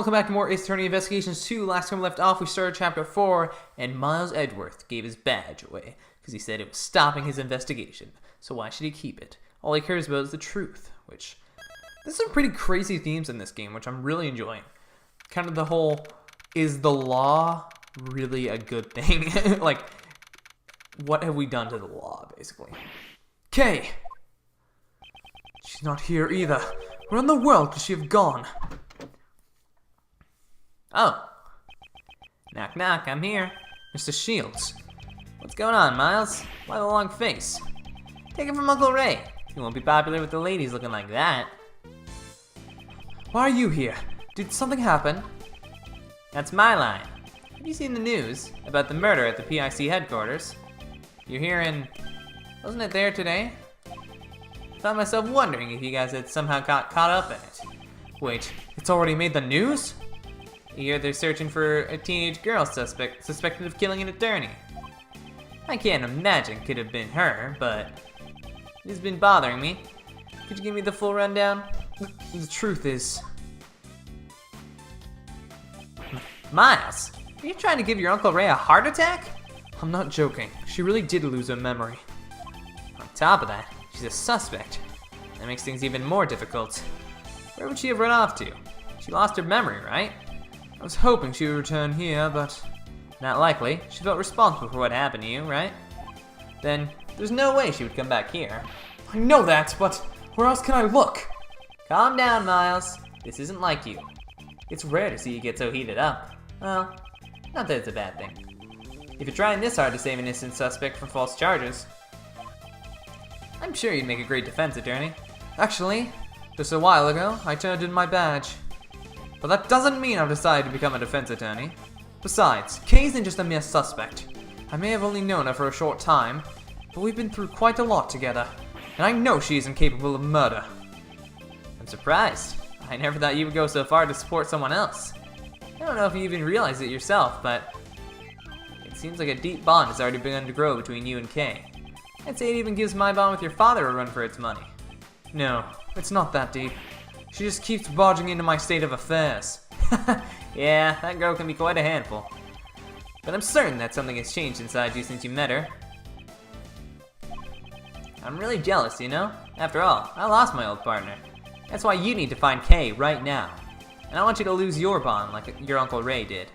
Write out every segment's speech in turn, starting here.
welcome back to more Ace Attorney Investigations 2. Last time we left off, we started Chapter 4, and Miles Edgeworth gave his badge away, because he said it was stopping his investigation. So why should he keep it? All he cares about is the truth, which... There's some pretty crazy themes in this game, which I'm really enjoying. Kind of the whole, is the law really a good thing? Like, what have we done to the law, basically? Kay! She's not here either. Where in the world could she have gone? Oh. Knock knock, I'm here. Mr. Shields. What's going on, Miles? Why the long face? Take it from Uncle Ray. He won't be popular with the ladies looking like that. Why are you here? Did something happen? That's my line. Have you seen the news about the murder at the PIC headquarters? You're here in... Wasn't it there today? I found myself wondering if you guys had somehow got caught up in it. Wait, it's already made the news? You hear they're searching for a teenage girl suspected of killing an attorney. I can't imagine it could have been her, but it's been bothering me. Could you give me the full rundown? The truth is... Miles, are you trying to give your Uncle Ray a heart attack? I'm not joking. She really did lose her memory. On top of that, she's a suspect. That makes things even more difficult. Where would she have run off to? She lost her memory, right? I was hoping she would return here, but not likely. She felt responsible for what happened to you, right? Then there's no way she would come back here. I know that, but where else can I look? Calm down, Miles. This isn't like you. It's rare to see you get so heated up. Well, not that it's a bad thing. If you're trying this hard to save an innocent suspect from false charges, I'm sure you'd make a great defense attorney. Actually, just a while ago, I turned in my badge. But that doesn't mean I've decided to become a defense attorney. Besides, Kay isn't just a mere suspect. I may have only known her for a short time, but we've been through quite a lot together, and I know she isn't capable of murder. I'm surprised. I never thought you would go so far to support someone else. I don't know if you even realize it yourself, but it seems like a deep bond has already begun to grow between you and Kay. I'd say it even gives my bond with your father a run for its money. No, it's not that deep. She just keeps barging into my state of affairs. Yeah, that girl can be quite a handful. But I'm certain that something has changed inside you since you met her. I'm really jealous, you know? After all, I lost my old partner. That's why you need to find Kay right now. And I want you to lose your bond like your Uncle Ray did.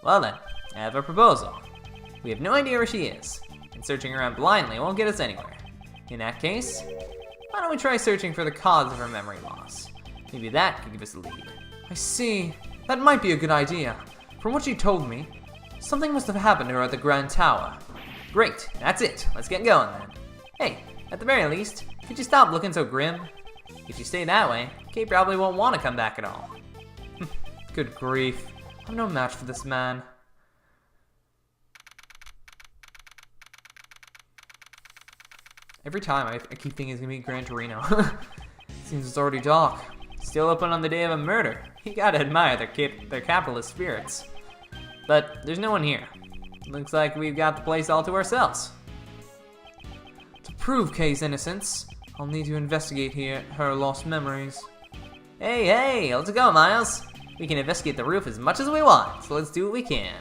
Well then, I have a proposal. We have no idea where she is, and searching around blindly won't get us anywhere. In that case, why don't we try searching for the cause of her memory loss? Maybe that could give us a lead. I see. That might be a good idea. From what she told me, something must have happened to her at the Grand Tower. Great, that's it. Let's get going then. Hey, at the very least, could you stop looking so grim? If you stay that way, Kay probably won't want to come back at all. Good grief. I'm no match for this man. Every time I keep thinking it's gonna be Gran Torino. Seems it's already dark. Still open on the day of a murder. You gotta admire their capitalist spirits. But there's no one here. Looks like we've got the place all to ourselves. To prove Kay's innocence, I'll need to investigate her lost memories. Hey, let's go, Miles. We can investigate the roof as much as we want, so let's do what we can.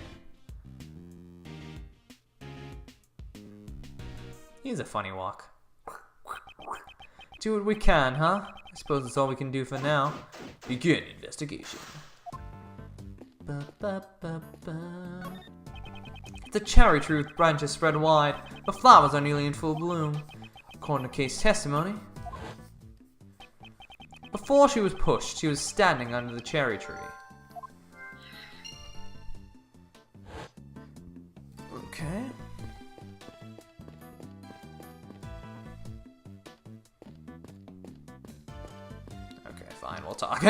He's a funny walk. Do what we can, huh? I suppose that's all we can do for now. Begin investigation. The cherry tree with branches spread wide. The flowers are nearly in full bloom. According to Kay's testimony, before she was pushed, she was standing under the cherry tree. Okay. Fine, we'll talk.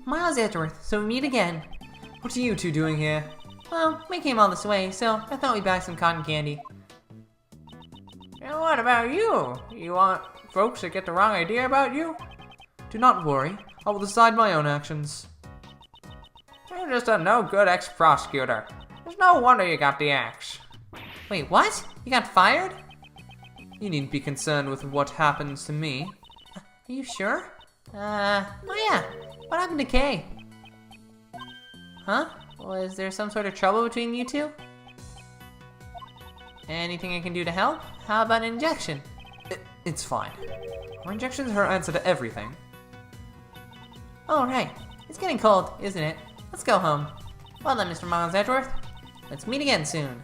Miles Edgeworth, so we meet again. What are you two doing here? Well, we came all this way, so I thought we'd buy some cotton candy. And what about you? You want folks to get the wrong idea about you? Do not worry. I will decide my own actions. You're just a no-good ex-prosecutor. There's no wonder you got the axe. Wait, what? You got fired? You needn't be concerned with what happens to me. Are you sure? Oh yeah, what happened to Kay? Huh? Was there some sort of trouble between you two? Anything I can do to help? How about an injection? It's fine. Our injections are our answer to everything. Oh, right. It's getting cold, isn't it? Let's go home. Well then, Mr. Miles Edgeworth. Let's meet again soon.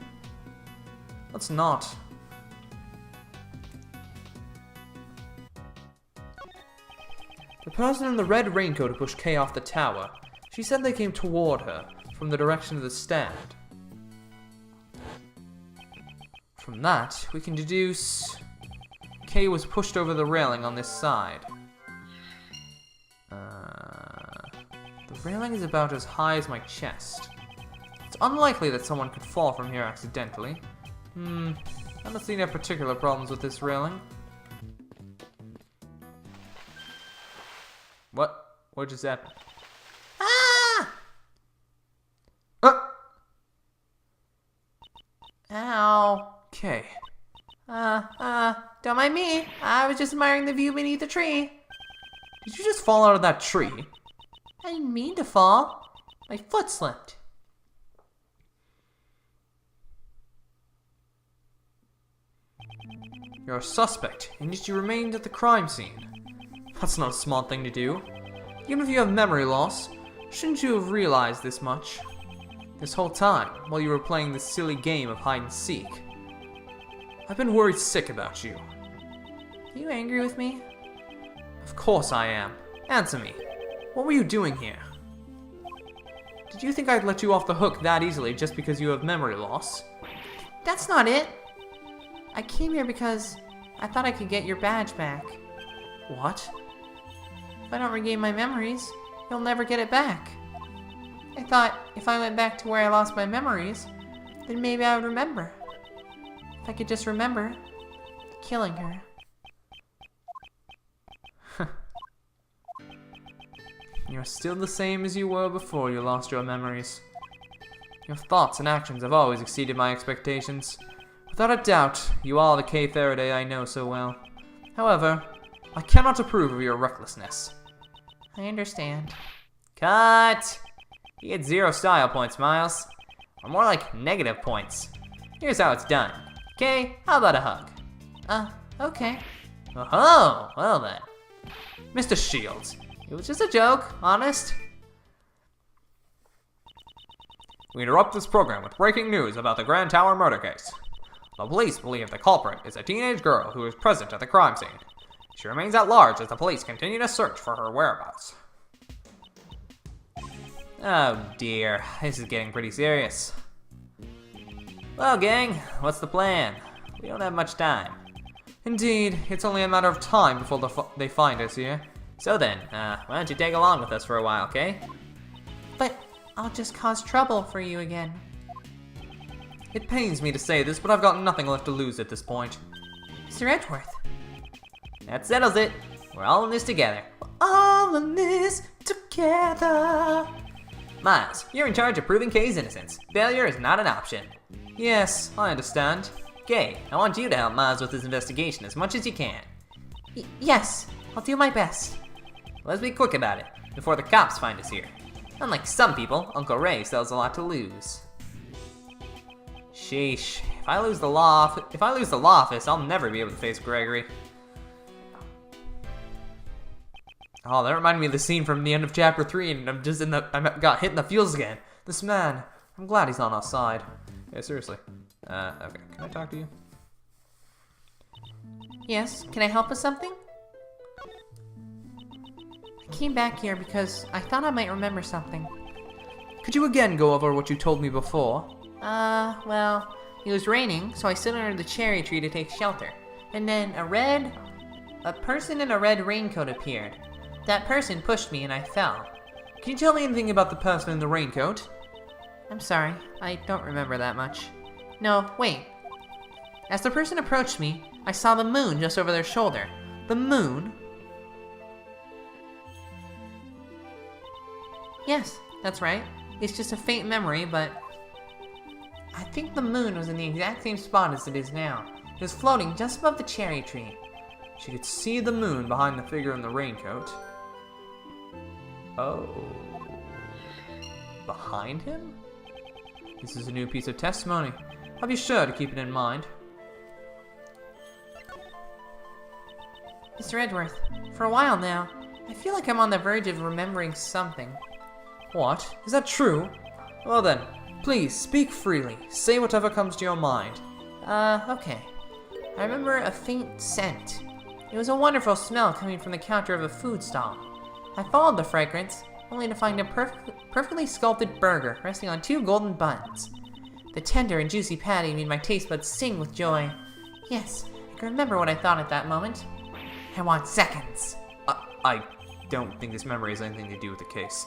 Let's not. The person in the red raincoat pushed Kay off the tower. She said they came toward her from the direction of the stand. From that, we can deduce Kay was pushed over the railing on this side. The railing is about as high as my chest. It's unlikely that someone could fall from here accidentally. I don't see any particular problems with this railing. What just happened? Ah! Ow. Okay. Don't mind me. I was just admiring the view beneath the tree. Did you just fall out of that tree? I didn't mean to fall. My foot slipped. You're a suspect, and yet you remained at the crime scene. That's not a smart thing to do. Even if you have memory loss, shouldn't you have realized this much? This whole time, while you were playing this silly game of hide and seek. I've been worried sick about you. Are you angry with me? Of course I am. Answer me. What were you doing here? Did you think I'd let you off the hook that easily just because you have memory loss? That's not it. I came here because I thought I could get your badge back. What? If I don't regain my memories, you'll never get it back. I thought if I went back to where I lost my memories, then maybe I would remember. If I could just remember killing her. You're still the same as you were before you lost your memories. Your thoughts and actions have always exceeded my expectations. Without a doubt, you are the Kay Faraday I know so well. However, I cannot approve of your recklessness. I understand. Cut! You get 0 style points, Miles. Or more like negative points. Here's how it's done. Okay, how about a hug? Okay. Oh, well then. Mr. Shields, It was just a joke, honest. we interrupt this program with breaking news about the Grand Tower murder case. The police believe the culprit is a teenage girl who was present at the crime scene. She remains at large as the police continue to search for her whereabouts. Oh dear, this is getting pretty serious. Well, gang, what's the plan? We don't have much time. Indeed, it's only a matter of time before they find us here. So then, why don't you tag along with us for a while, okay? But I'll just cause trouble for you again. It pains me to say this, but I've got nothing left to lose at this point. Mr. Edgeworth. That settles it. We're all in this together. All in this together. Miles, you're in charge of proving Kay's innocence. Failure is not an option. Yes, I understand. Kay, I want you to help Miles with his investigation as much as you can. Yes, I'll do my best. Let's be quick about it, before the cops find us here. Unlike some people, Uncle Ray still has a lot to lose. Sheesh, if I lose the law office, I'll never be able to face Gregory. Oh, that reminded me of the scene from the end of chapter 3, and I got hit in the feels again. This man, I'm glad he's on our side. Yeah, seriously. Okay, can I talk to you? Yes, can I help with something? I came back here because I thought I might remember something. Could you again go over what you told me before? Well, it was raining, so I stood under the cherry tree to take shelter. And then a person in a red raincoat appeared. That person pushed me and I fell. Can you tell me anything about the person in the raincoat? I'm sorry, I don't remember that much. No, wait. As the person approached me, I saw the moon just over their shoulder. The moon? Yes, that's right. It's just a faint memory, but I think the moon was in the exact same spot as it is now. It was floating just above the cherry tree. She could see the moon behind the figure in the raincoat. Oh. Behind him? This is a new piece of testimony. I'll be sure to keep it in mind. Mr. Edgeworth, for a while now, I feel like I'm on the verge of remembering something. What? Is that true? Well then, please speak freely. Say whatever comes to your mind. Okay. I remember a faint scent. It was a wonderful smell coming from the counter of a food stall. I followed the fragrance, only to find a perfectly sculpted burger resting on 2 golden buns. The tender and juicy patty made my taste buds sing with joy. Yes, I can remember what I thought at that moment. I want seconds. I don't think this memory has anything to do with the case.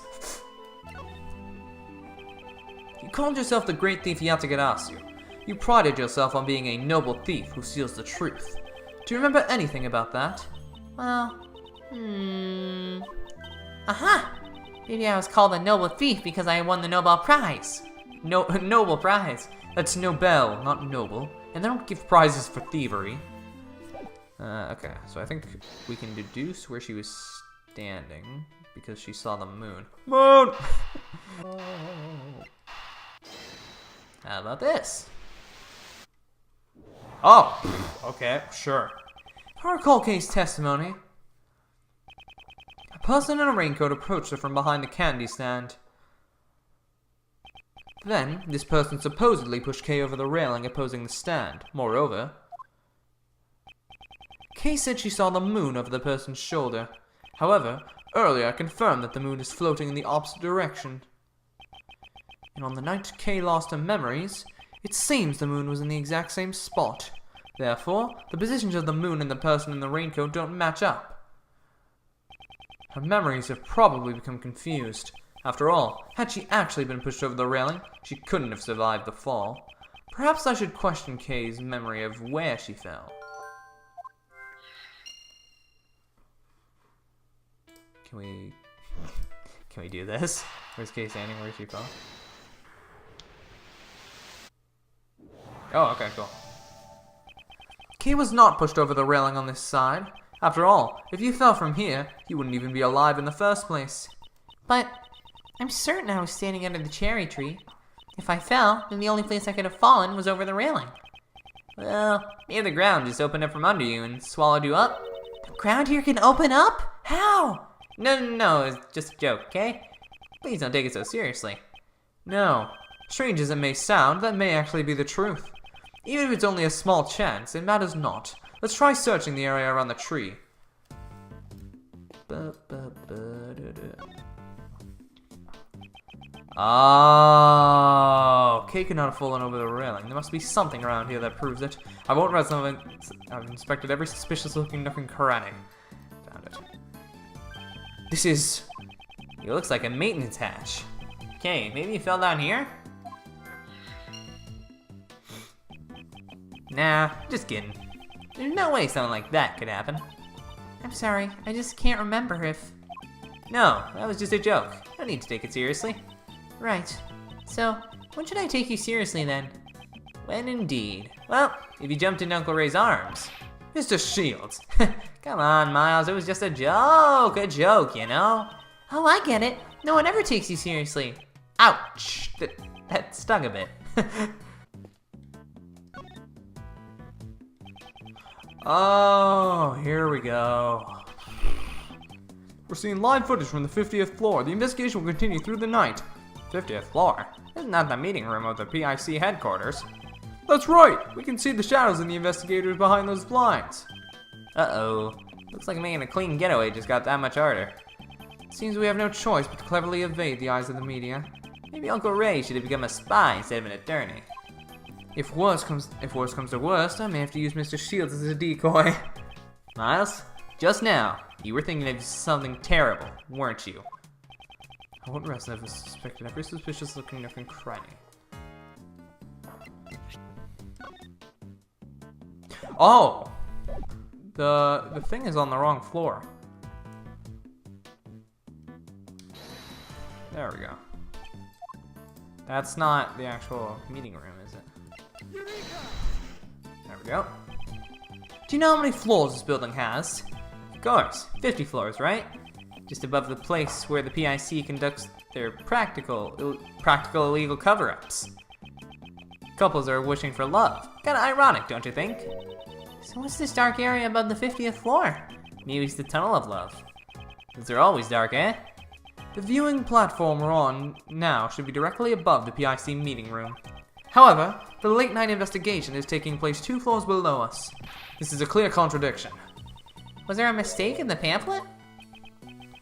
You called yourself the great thief Yatagarasu. You prided yourself on being a noble thief who steals the truth. Do you remember anything about that? Well, Aha! Maybe I was called a noble thief because I won the Nobel Prize. Nobel prize. That's Nobel, not noble. And they don't give prizes for thievery. Okay, so I think we can deduce where she was standing because she saw the moon. Moon! How about this? Oh, okay, sure. Our cold case testimony. A person in a raincoat approached her from behind the candy stand. Then, this person supposedly pushed Kay over the railing opposing the stand. Moreover, Kay said she saw the moon over the person's shoulder. However, earlier I confirmed that the moon is floating in the opposite direction. And on the night Kay lost her memories, it seems the moon was in the exact same spot. Therefore, the positions of the moon and the person in the raincoat don't match up. Her memories have probably become confused. After all, had she actually been pushed over the railing, she couldn't have survived the fall. Perhaps I should question Kay's memory of where she fell. Can we do this? Where's Kay standing where she fell? Oh, okay, cool. Kay was not pushed over the railing on this side. After all, if you fell from here, you wouldn't even be alive in the first place. But I'm certain I was standing under the cherry tree. If I fell, then the only place I could have fallen was over the railing. Well, maybe the ground just opened up from under you and swallowed you up. The ground here can open up? How? No, it's just a joke, okay? Please don't take it so seriously. No, strange as it may sound, that may actually be the truth. Even if it's only a small chance, it matters not. Let's try searching the area around the tree. Oh, Kay could not have fallen over the railing. There must be something around here that proves it. I won't rest on it. I've inspected every suspicious-looking nook and cranny. Found it. It looks like a maintenance hatch. Okay, maybe you fell down here? Nah, just kidding. There's no way something like that could happen. I'm sorry, I just can't remember if... No, that was just a joke. No need to take it seriously. Right. So, when should I take you seriously then? When indeed. Well, if you jumped in Uncle Ray's arms. Mr. Shields. Come on, Miles, it was just a joke, you know? Oh, I get it. No one ever takes you seriously. Ouch! That stung a bit. Oh, here we go. We're seeing live footage from the 50th floor. The investigation will continue through the night. 50th floor? Isn't that the meeting room of the PIC headquarters? That's right! We can see the shadows in the investigators behind those blinds. Uh-oh. Looks like making a clean getaway just got that much harder. Seems we have no choice but to cleverly evade the eyes of the media. Maybe Uncle Ray should have become a spy instead of an attorney. If worse comes to worst, I may have to use Mr. Shields as a decoy. Miles, just now, you were thinking of something terrible, weren't you? I won't rest until I've suspected every suspicious-looking nook and cranny. Oh! The thing is on the wrong floor. There we go. That's not the actual meeting room, is it? There we go. Do you know how many floors this building has? Of course, 50 floors, right? just above the place where the PIC conducts their practical illegal cover-ups. Couples are wishing for love. Kinda ironic, don't you think? So what's this dark area above the 50th floor? Maybe it's the Tunnel of Love. Those are always dark, eh? The viewing platform we're on now should be directly above the PIC meeting room. However, the late night investigation is taking place 2 floors below us. This is a clear contradiction. Was there a mistake in the pamphlet?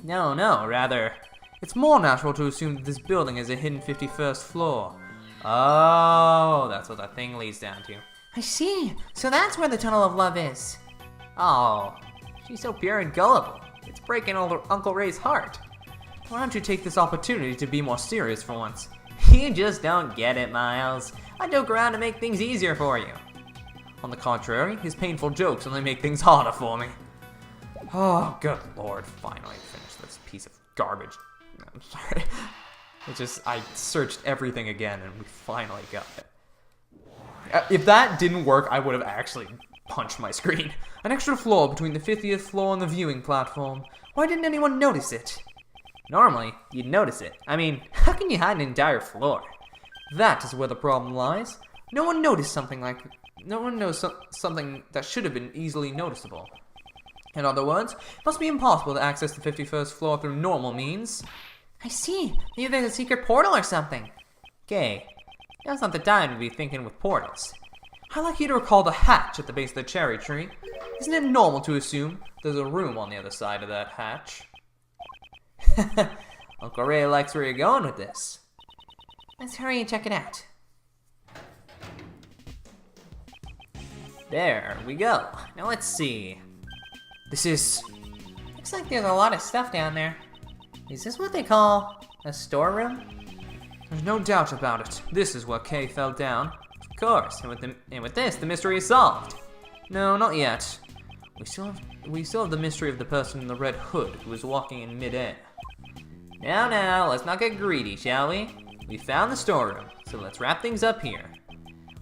No, rather, it's more natural to assume that this building is a hidden 51st floor. Oh, that's what that thing leads down to. I see. So that's where the Tunnel of Love is. Oh, she's so pure and gullible. It's breaking Uncle Ray's heart. Why don't you take this opportunity to be more serious for once? You just don't get it, Miles. I joke around to make things easier for you. On the contrary, his painful jokes only make things harder for me. Oh, good lord, finally finished this piece of garbage. I'm sorry. I searched everything again and we finally got it. If that didn't work, I would have actually punched my screen. An extra floor between the 50th floor and the viewing platform. Why didn't anyone notice it? Normally, you'd notice it. I mean, how can you hide an entire floor? That is where the problem lies. No one noticed something that should have been easily noticeable. In other words, it must be impossible to access the 51st floor through normal means. I see. Maybe there's a secret portal or something. Okay, now's not the time to be thinking with portals. I'd like you to recall the hatch at the base of the cherry tree. Isn't it normal to assume there's a room on the other side of that hatch? Uncle Ray likes where you're going with this. Let's hurry and check it out. There we go. Now let's see. This is... Looks like there's a lot of stuff down there. Is this what they call a storeroom? There's no doubt about it. This is where Kay fell down. Of course, and with this, the mystery is solved. No, not yet. We still have the mystery of the person in the red hood who was walking in midair. Now, let's not get greedy, shall we? We found the storeroom, so let's wrap things up here.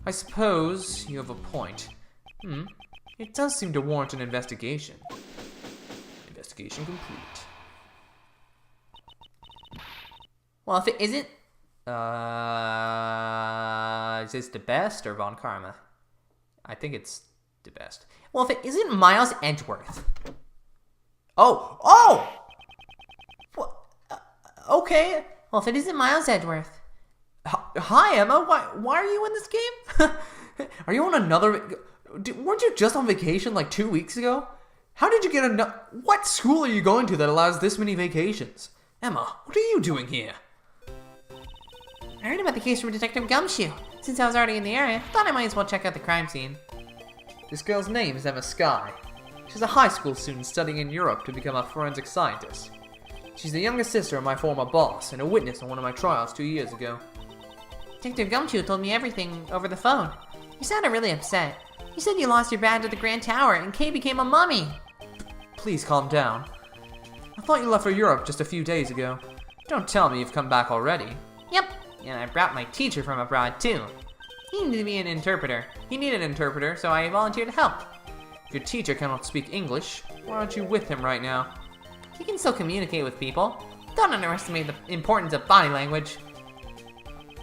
I suppose you have a point. It does seem to warrant an investigation. Investigation complete. Well, if it isn't... Is this the best or Von Karma? I think it's the best. Well, if it isn't Miles Edgeworth... Oh! What? Okay. Well, if it isn't Miles Edgeworth... Hi, Emma. Why are you in this game? Are you on another... Weren't you just on vacation like 2 weeks ago? How did you get what school are you going to that allows this many vacations? Emma, what are you doing here? I heard about the case from Detective Gumshoe. Since I was already in the area, I thought I might as well check out the crime scene. This girl's name is Emma Skye. She's a high school student studying in Europe to become a forensic scientist. She's the younger sister of my former boss and a witness on one of my trials 2 years ago. Detective Gumshoe told me everything over the phone. You sounded really upset. You said you lost your badge at the Grand Tower and Kay became a mummy. Please calm down. I thought you left for Europe just a few days ago. Don't tell me you've come back already. Yep, and I brought my teacher from abroad too. He needed an interpreter, so I volunteered to help. If your teacher cannot speak English, why aren't you with him right now? He can still communicate with people. Don't underestimate the importance of body language.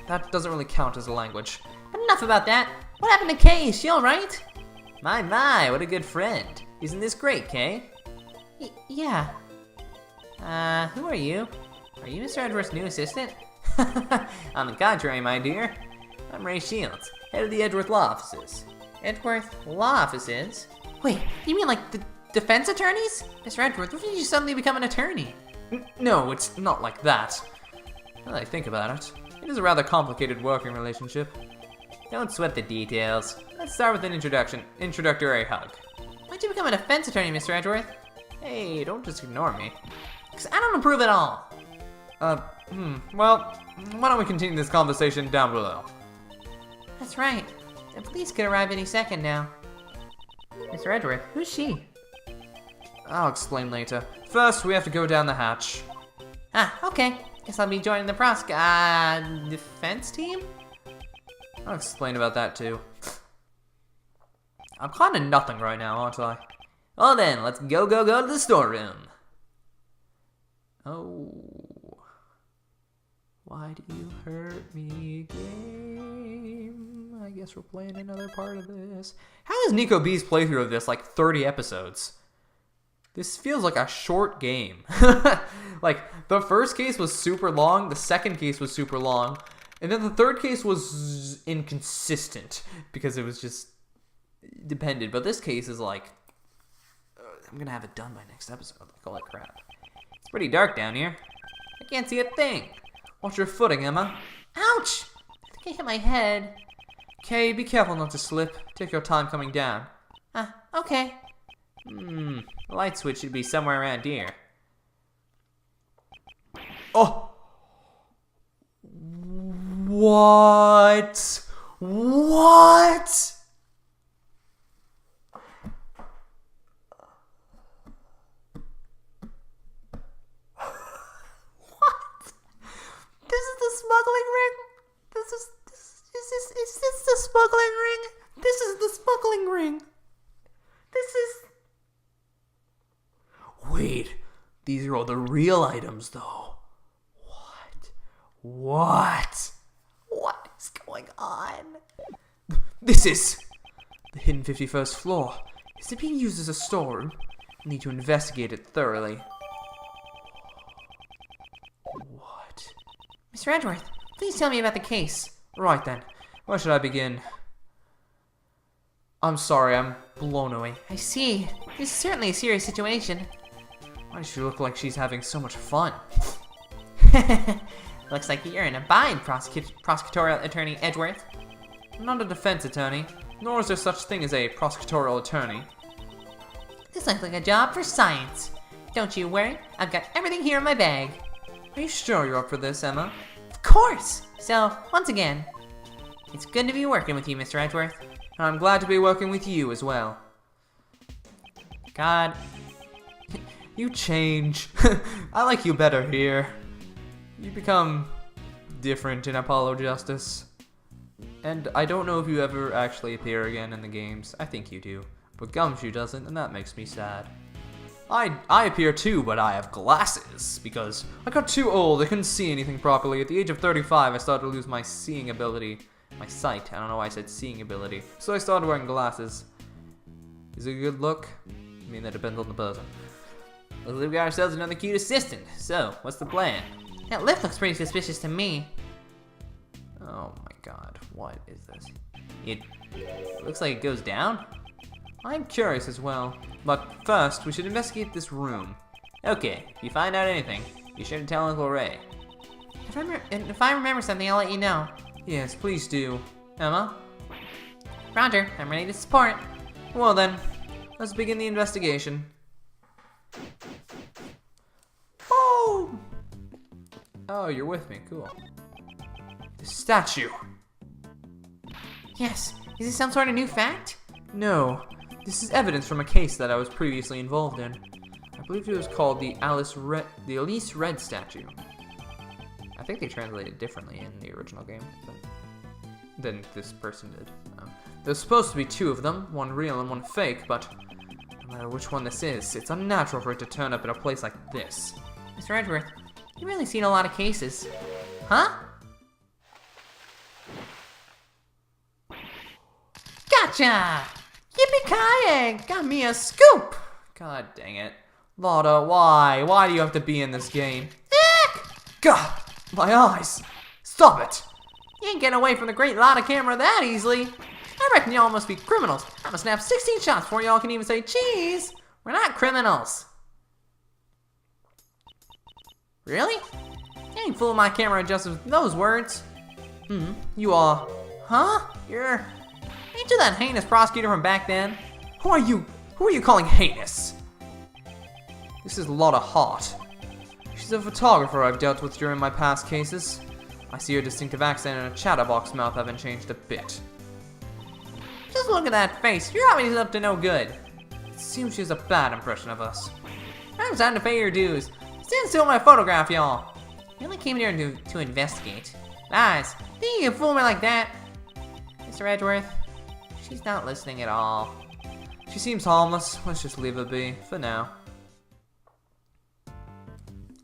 That doesn't really count as a language. But enough about that. What happened to Kay? Is she alright? My, what a good friend. Isn't this great, Kay? Yeah. Who are you? Are you Mr. Edgeworth's new assistant? On the contrary, my dear. I'm Ray Shields, head of the Edgeworth Law Offices. Edgeworth Law Offices? Wait, you mean like the defense attorneys? Mr. Edgeworth, when did you suddenly become an attorney? No, it's not like that. Now that I think about it, it is a rather complicated working relationship. Don't sweat the details. Let's start with an introductory hug. Why'd you become a defense attorney, Mr. Edgeworth? Hey, don't just ignore me. Because I don't approve at all. Well, why don't we continue this conversation down below? That's right. The police could arrive any second now. Mr. Edgeworth, who's she? I'll explain later. First, we have to go down the hatch. Okay. Guess I'll be joining the defense team? I'll explain about that too. I'm kinda nothing right now, aren't I? Well then, let's go to the storeroom. Oh. Why do you hurt me, game? I guess we're playing another part of this. How is Nico B's playthrough of this like 30 episodes? This feels like a short game. Like, the first case was super long, the second case was super long, and then the third case was inconsistent because it was just dependent. But this case is like, I'm gonna have it done by next episode. Like, holy crap. It's pretty dark down here. I can't see a thing. Watch your footing, Emma. Ouch! I think I hit my head. Okay, be careful not to slip. Take your time coming down. Okay. The light switch should be somewhere around here. Oh! What? What? This is the smuggling ring? Is this the smuggling ring? This is the smuggling ring. This is... Wait, these are all the real items, though. What? What is going on? This is the hidden 51st floor. Is it being used as a storeroom? I need to investigate it thoroughly. What? Mr. Edgeworth, please tell me about the case. Right then, where should I begin? I'm sorry, I'm blown away. I see. This is certainly a serious situation. Why does she look like she's having so much fun? Looks like you're in a bind, prosecutorial attorney Edgeworth. I'm not a defense attorney, nor is there such thing as a prosecutorial attorney. This looks like a job for science. Don't you worry, I've got everything here in my bag. Are you sure you're up for this, Emma? Of course! So, once again, it's good to be working with you, Mr. Edgeworth. I'm glad to be working with you as well. God. You change. I like you better here. You become different in Apollo Justice. And I don't know if you ever actually appear again in the games. I think you do. But Gumshoe doesn't, and that makes me sad. I appear too, but I have glasses, because I got too old, I couldn't see anything properly. At the age of 35, I started to lose my seeing ability. My sight. I don't know why I said seeing ability. So I started wearing glasses. Is it a good look? I mean, that depends on the person. Looks like we got ourselves another cute assistant. So, what's the plan? That lift looks pretty suspicious to me. Oh my god, what is this? It looks like it goes down. I'm curious as well. But first, we should investigate this room. Okay, if you find out anything, be sure to tell Uncle Ray. If I remember something, I'll let you know. Yes, please do. Emma? Roger, I'm ready to support. Well then, let's begin the investigation. Oh! Oh, you're with me, cool. The statue. Yes, is this some sort of new fact? No, this is evidence from a case that I was previously involved in. I believe it was called the Elise Red statue. I think they translated differently in the original game than this person did. There's supposed to be two of them, one real and one fake, but no matter which one this is, it's unnatural for it to turn up in a place like this. Mr. Edgeworth, you've really seen a lot of cases. Huh? Gotcha! Yippee-ki-yay! Got me a scoop! God dang it. Lotta, why? Why do you have to be in this game? Eek! God! My eyes! Stop it! You ain't getting away from the great Lotta camera that easily. I reckon y'all must be criminals. I'm gonna snap 16 shots before y'all can even say cheese. We're not criminals. Really? You ain't fooling my camera just with those words. You are. Huh? Ain't you that heinous prosecutor from back then? Who are you calling heinous? This is Lotta Hart. She's a photographer I've dealt with during my past cases. I see her distinctive accent and her chatterbox mouth haven't changed a bit. Just look at that face. You're obviously up to no good. It seems she has a bad impression of us. I'm time to pay your dues. Stand still when I photograph y'all. You only came here to investigate. Nice. Think you can fool me like that? Mr. Edgeworth, she's not listening at all. She seems harmless. Let's just leave her be, for now.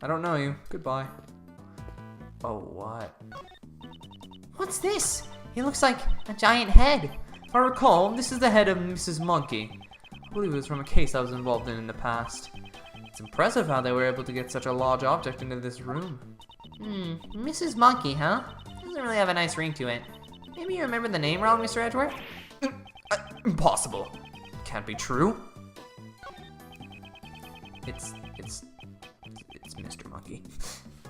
I don't know you. Goodbye. Oh, what? What's this? It looks like a giant head. If I recall, this is the head of Mrs. Monkey. I believe it was from a case I was involved in the past. It's impressive how they were able to get such a large object into this room. Mrs. Monkey, huh? Doesn't really have a nice ring to it. Maybe you remember the name wrong, Mr. Edgeworth? Impossible. Can't be true. It's Mr. Monkey.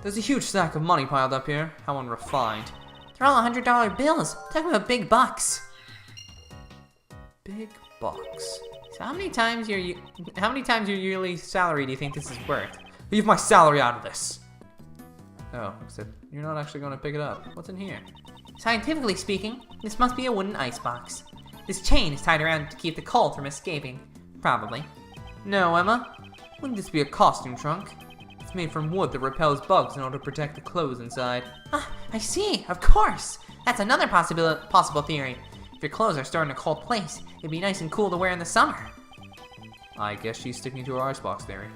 There's a huge stack of money piled up here. How unrefined. They're all $100 bills. Talking about big bucks. Big bucks. So how many times your yearly salary do you think this is worth? Leave my salary out of this. Oh, except you're not actually going to pick it up. What's in here? Scientifically speaking, this must be a wooden icebox. This chain is tied around to keep the cold from escaping. Probably. No, Emma. Wouldn't this be a costume trunk? It's made from wood that repels bugs in order to protect the clothes inside. Ah, I see. Of course. That's another possible theory. If your clothes are stored in a cold place, it'd be nice and cool to wear in the summer. I guess she's sticking to her icebox theory.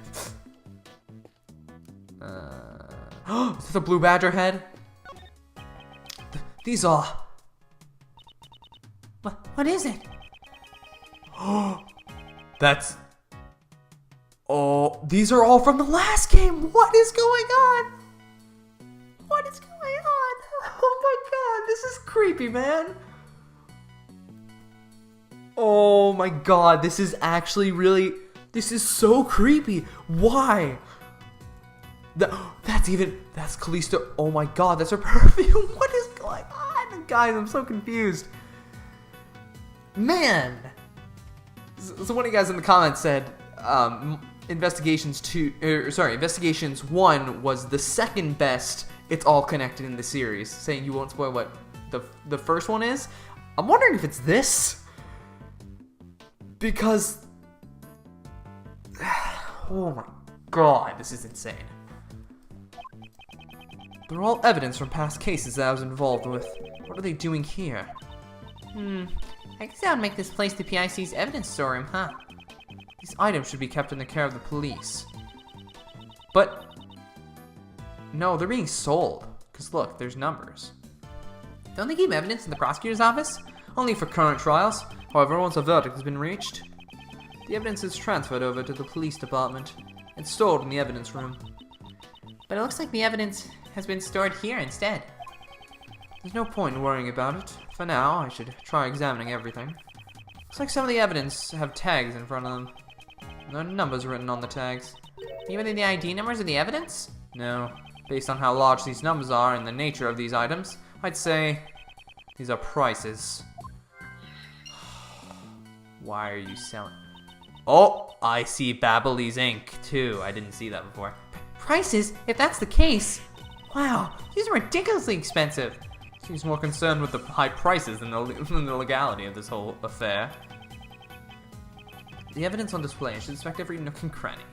Is this a blue badger head? These are... What is it? That's... Oh, these are all from the last game. What is going on? What is going on? Oh my god, this is creepy, man. Oh my god, this is actually really... This is so creepy. Why? That's Callisto. Oh my god, that's her perfume. What is going on? Guys, I'm so confused. Man. So one of you guys in the comments said, Investigations 1 was the second best It's All Connected in the series, saying you won't spoil what the first one is. I'm wondering if it's this. Because... Oh my god, this is insane. They're all evidence from past cases that I was involved with. What are they doing here? I guess that would make this place the PIC's evidence storeroom, huh? These items should be kept in the care of the police. But... No, they're being sold. Because look, there's numbers. Don't they keep evidence in the prosecutor's office? Only for current trials. However, once a verdict has been reached, the evidence is transferred over to the police department and stored in the evidence room. But it looks like the evidence has been stored here instead. There's no point in worrying about it. For now, I should try examining everything. Looks like some of the evidence have tags in front of them. There are numbers written on the tags. Even the ID numbers of the evidence? No. Based on how large these numbers are and the nature of these items, I'd say these are prices. Why are you selling? Oh, I see Babbly's ink too. I didn't see that before. Prices? If that's the case, wow, these are ridiculously expensive. Seems more concerned with the high prices than the legality of this whole affair. The evidence on display, I should inspect every nook and cranny.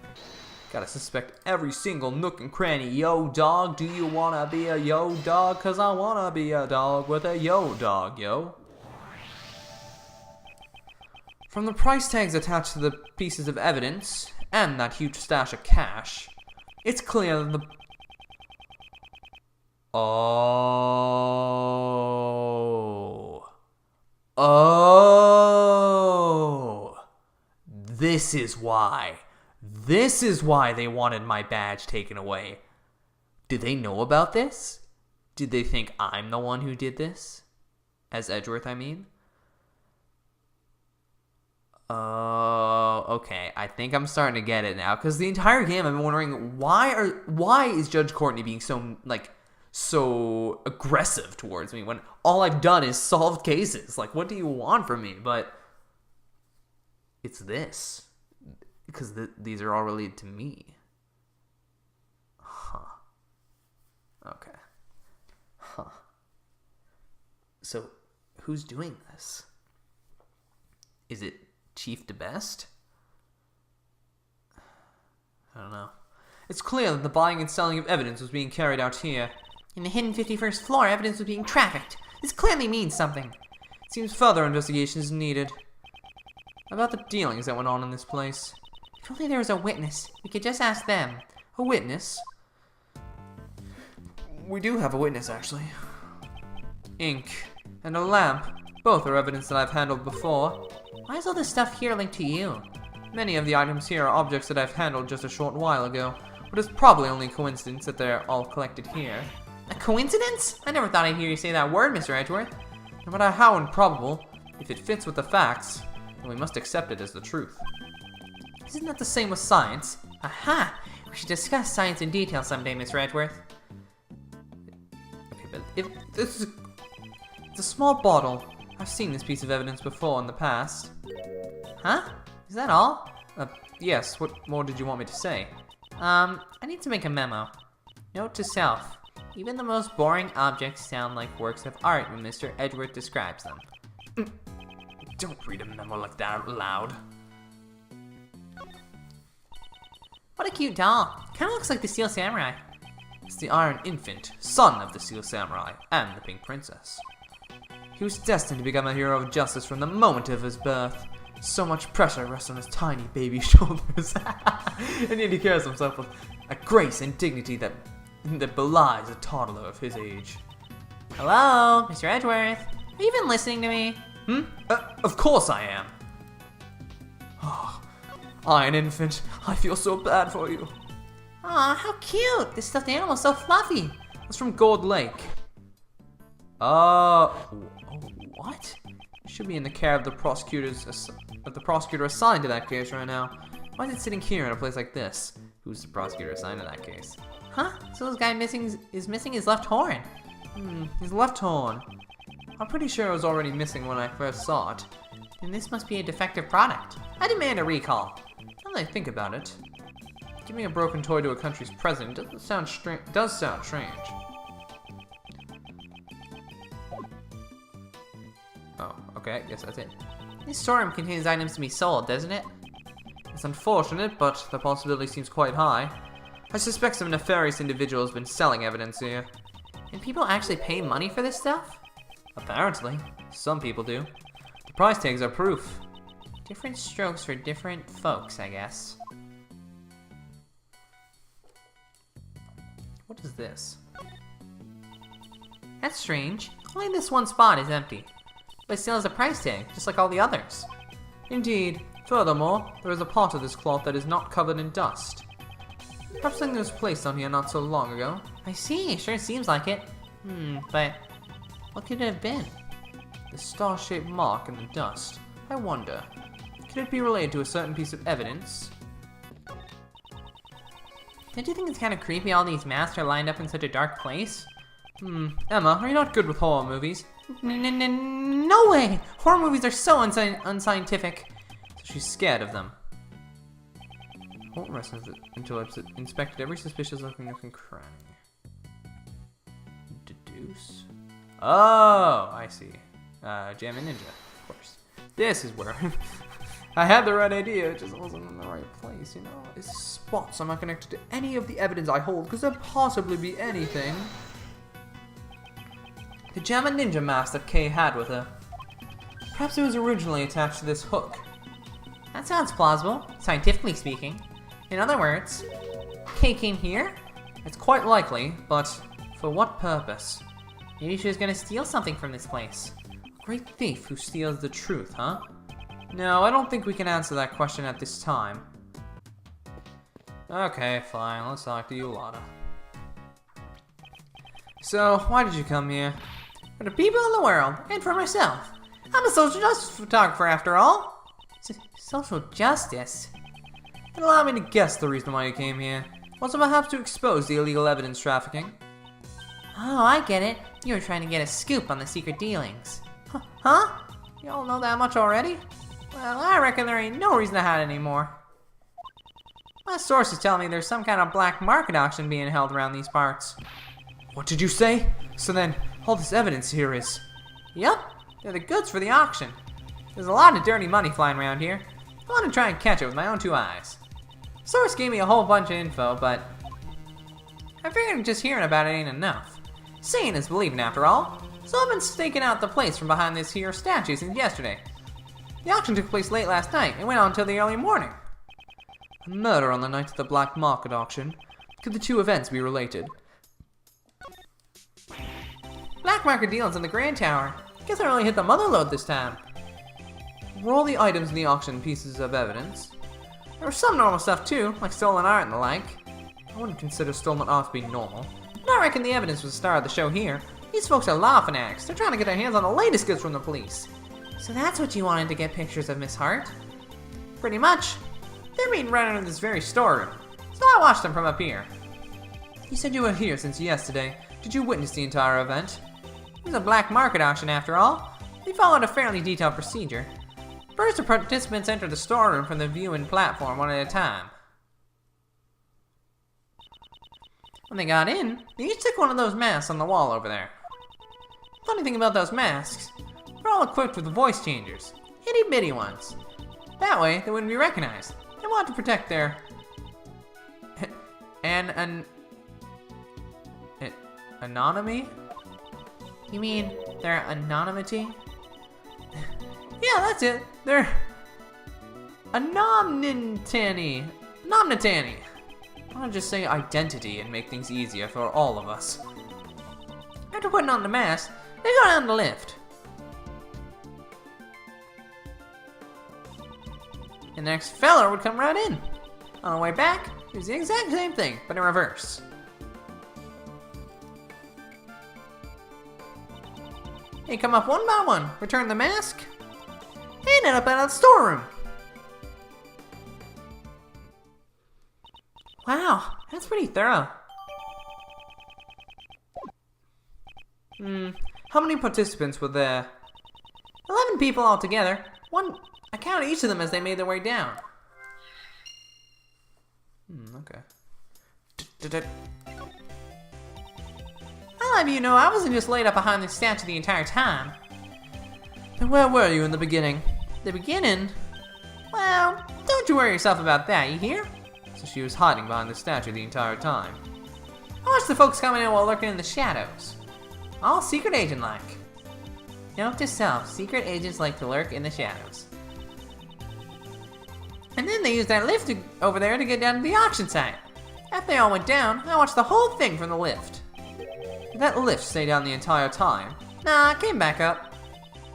Gotta suspect every single nook and cranny. Yo, dog, do you wanna be a yo dog? Cause I wanna be a dog with a yo dog, yo. From the price tags attached to the pieces of evidence, and that huge stash of cash, it's clear that the... Oh. This is why. This is why they wanted my badge taken away. Did they know about this? Did they think I'm the one who did this? As Edgeworth, I mean? Oh, okay. I think I'm starting to get it now. Because the entire game I've been wondering, why is Judge Courtney being so aggressive towards me when all I've done is solved cases? Like, what do you want from me? But it's this. Because these are all related to me. Huh. Okay. Huh. So, who's doing this? Is it Chief DeBest? I don't know. It's clear that the buying and selling of evidence was being carried out here. In the hidden 51st floor, evidence was being trafficked. This clearly means something. It seems further investigation is needed. About the dealings that went on in this place. If only there was a witness. We could just ask them. A witness? We do have a witness, actually. Ink and a lamp. Both are evidence that I've handled before. Why is all this stuff here linked to you? Many of the items here are objects that I've handled just a short while ago, but it's probably only a coincidence that they're all collected here. A coincidence? I never thought I'd hear you say that word, Mr. Edgeworth. No matter how improbable, if it fits with the facts, then we must accept it as the truth. Isn't that the same with science? Aha! We should discuss science in detail someday, Mr. Edgeworth. Okay, but if this is... It's a small bottle. I've seen this piece of evidence before in the past. Huh? Is that all? Yes, what more did you want me to say? I need to make a memo. Note to self. Even the most boring objects sound like works of art when Mr. Edgeworth describes them. Don't read a memo like that out loud. What a cute doll. Kinda looks like the Steel Samurai. It's the Iron Infant, son of the Steel Samurai and the Pink Princess. He was destined to become a hero of justice from the moment of his birth. So much pressure rests on his tiny baby shoulders. And yet he carries himself with a grace and dignity that belies a toddler of his age. Hello, Mr. Edgeworth. Are you even listening to me? Of course I am. Oh, Iron Infant, I feel so bad for you. Aw, how cute! This stuffed animal's so fluffy. It's from Gold Lake. Oh, what? It should be in the care of the prosecutor assigned to that case right now. Why is it sitting here in a place like this? Who's the prosecutor assigned to that case? Huh? So this guy is missing his left horn. His left horn. I'm pretty sure it was already missing when I first saw it. Then this must be a defective product. I demand a recall. Now that I think about it, giving a broken toy to a country's president does sound strange. Oh, okay, I guess that's it. This storeroom contains items to be sold, doesn't it? It's unfortunate, but the possibility seems quite high. I suspect some nefarious individual has been selling evidence here. And people actually pay money for this stuff? Apparently. Some people do. The price tags are proof. Different strokes for different folks, I guess. What is this? That's strange. Only this one spot is empty. But it still has a price tag, just like all the others. Indeed. Furthermore, there is a part of this cloth that is not covered in dust. Perhaps something was placed on here not so long ago. I see, sure seems like it. But what could it have been? The star-shaped mark in the dust. I wonder, could it be related to a certain piece of evidence? Don't you think it's kind of creepy all these masks are lined up in such a dark place? Emma, are you not good with horror movies? No way! Horror movies are so unscientific. So she's scared of them. I won't rest until I've inspected every suspicious looking nook and cranny. Deduce? Oh, I see. Jam and Ninja, of course. This is where I had the right idea, it just wasn't in the right place, you know? These spots are not connected to any of the evidence I hold. Could there possibly be anything? The Jam and Ninja mask that Kay had with her. Perhaps it was originally attached to this hook. That sounds plausible, scientifically speaking. In other words, Kay came here? It's quite likely, but for what purpose? Maybe she was gonna steal something from this place. A great thief who steals the truth, huh? No, I don't think we can answer that question at this time. Okay, fine, let's talk to you, Lotta. So, why did you come here? For the people in the world, and for myself. I'm a social justice photographer after all. Social justice? Then allow me to guess the reason why you came here. Was it perhaps to expose the illegal evidence trafficking? Oh, I get it. You were trying to get a scoop on the secret dealings. Huh? You all know that much already? Well, I reckon there ain't no reason to hide anymore. My sources tell me there's some kind of black market auction being held around these parts. What did you say? So then, all this evidence here is... Yup, they're the goods for the auction. There's a lot of dirty money flying around here. I want to try and catch it with my own two eyes. Source gave me a whole bunch of info, but I figured just hearing about it ain't enough. Seeing is believing after all. So I've been staking out the place from behind this here statue since yesterday. The auction took place late last night and went on until the early morning. A murder on the night of the black market auction. Could the two events be related? Black market deals in the Grand Tower. Guess I really hit the mother load this time. Roll the items in the auction pieces of evidence. There was some normal stuff too, like stolen art and the like. I wouldn't consider stolen art to be normal. But I reckon the evidence was the star of the show here. These folks are law fanatics. They're trying to get their hands on the latest goods from the police. So that's what you wanted to get pictures of Miss Hart? Pretty much. They're meeting right under this very storeroom. So I watched them from up here. You said you were here since yesterday. Did you witness the entire event? It was a black market auction after all. We followed a fairly detailed procedure. First, the participants entered the storeroom from the viewing platform one at a time. When they got in, they each took one of those masks on the wall over there. Funny thing about those masks, they're all equipped with voice changers. Itty bitty ones. That way, they wouldn't be recognized. They wanted to protect their... anonymity? You mean their anonymity? Yeah, that's it. They're anonymity. I want to just say identity and make things easier for all of us. After putting on the mask, they go down the lift. And the next fella would come right in. On the way back, it was the exact same thing, but in reverse. They come up one by one, return the mask, and end up out of the storeroom. Wow, that's pretty thorough. How many participants were there? 11 people altogether. I counted each of them as they made their way down. Okay. I'll have you know I wasn't just laid up behind this statue the entire time. Then where were you in the beginning? The beginning? Well, don't you worry yourself about that, you hear? So she was hiding behind the statue the entire time. I watched the folks coming in while lurking in the shadows. All secret agent-like. Note to self, secret agents like to lurk in the shadows. And then they used that lift over there to get down to the auction site. After they all went down, I watched the whole thing from the lift. Did that lift stay down the entire time? Nah, it came back up.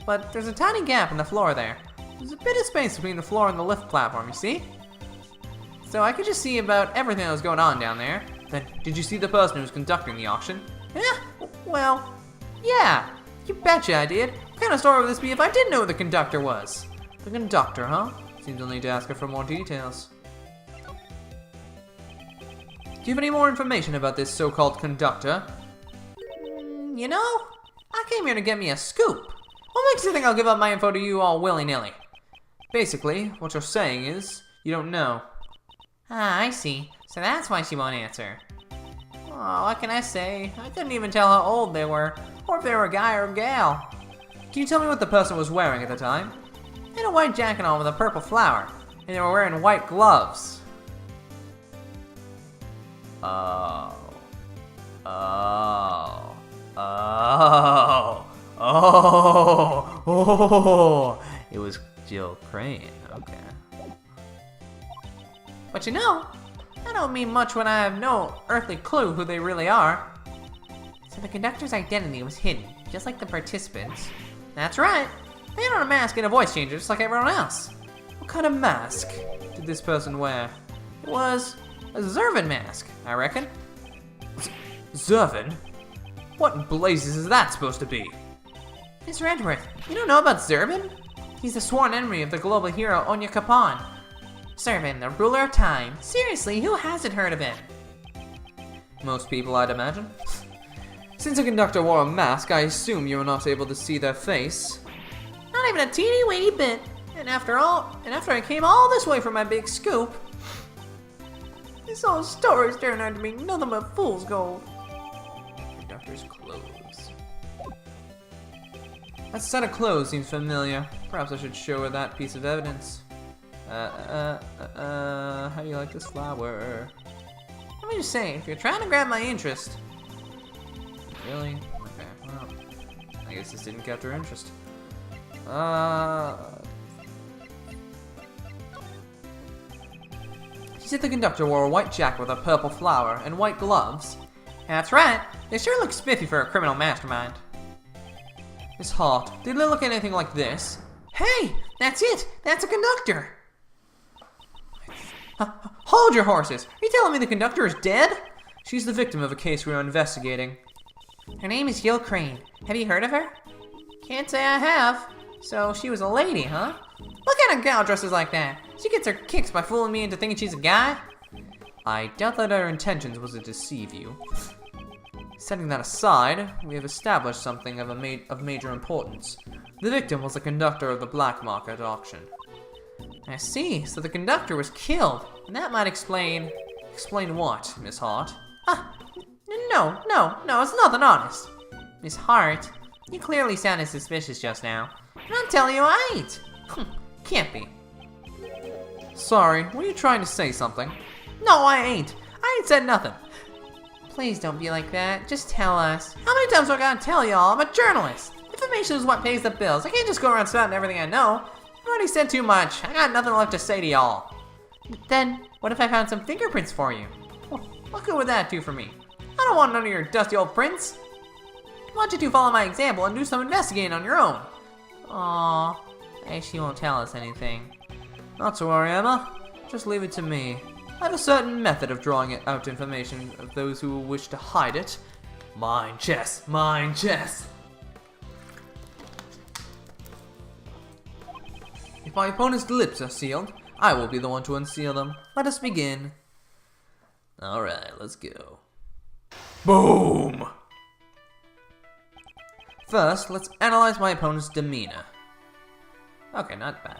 But there's a tiny gap in the floor there. There's a bit of space between the floor and the lift platform, you see? So I could just see about everything that was going on down there. Then, did you see the person who was conducting the auction? Yeah, well, yeah. You betcha I did. What kind of story would this be if I didn't know who the conductor was? The conductor, huh? Seems I'll need to ask her for more details. Do you have any more information about this so-called conductor? You know, I came here to get me a scoop. What makes you think I'll give up my info to you all willy-nilly? Basically, what you're saying is, you don't know. Ah, I see. So that's why she won't answer. Oh, what can I say? I couldn't even tell how old they were, or if they were a guy or a gal. Can you tell me what the person was wearing at the time? They had a white jacket on with a purple flower, and they were wearing white gloves. Oh. It was Jill Crane, okay. But you know, that don't mean much when I have no earthly clue who they really are. So the conductor's identity was hidden, just like the participants. That's right. They had on a mask and a voice changer, just like everyone else. What kind of mask did this person wear? It was a Zervin mask, I reckon. Zervin? What in blazes is that supposed to be? Mr. Edgeworth, you don't know about Zervin? He's the sworn enemy of the global hero Onya Kapan. Zervin, the ruler of time. Seriously, who hasn't heard of him? Most people, I'd imagine. Since the conductor wore a mask, I assume you were not able to see their face. Not even a teeny weeny bit. And after I came all this way for my big scoop, this whole story's turned out to be nothing but fool's gold. Conductor's clothes. That set of clothes seems familiar. Perhaps I should show her that piece of evidence. How do you like this flower? Let me just say, if you're trying to grab my interest... Really? Okay, well, I guess this didn't capture her interest. She said the conductor wore a white jacket with a purple flower and white gloves. That's right. They sure look spiffy for a criminal mastermind. Miss Hart, did they look anything like this? Hey, that's it. That's a conductor. Hold your horses! Are you telling me the conductor is dead? She's the victim of a case we are investigating. Her name is Yil Crane. Have you heard of her? Can't say I have. So she was a lady, huh? What kind of gal dresses like that? She gets her kicks by fooling me into thinking she's a guy? I doubt that her intentions was to deceive you. Setting that aside, we have established something of major importance. The victim was the conductor of the black market auction. I see, so the conductor was killed. And that might explain... Explain what, Miss Hart? No, it's nothing honest. Miss Hart, you clearly sounded suspicious just now. And I'm telling you I ain't. Can't be. Sorry, were you trying to say something? No, I ain't. I ain't said nothing. Please don't be like that. Just tell us. How many times do I gotta tell y'all? I'm a journalist. Information is what pays the bills. I can't just go around spouting everything I know. I've already said too much. I got nothing left to say to y'all. Then, what if I found some fingerprints for you? What good would that do for me? I don't want none of your dusty old prints. I want you to follow my example and do some investigating on your own. Aww, I guess she won't tell us anything. Not to worry, Emma. Just leave it to me. I have a certain method of drawing out information of those who wish to hide it. Mind chess, mind chess. If my opponent's lips are sealed, I will be the one to unseal them. Let us begin. Alright, let's go. Boom! First, let's analyze my opponent's demeanor. Okay, not bad.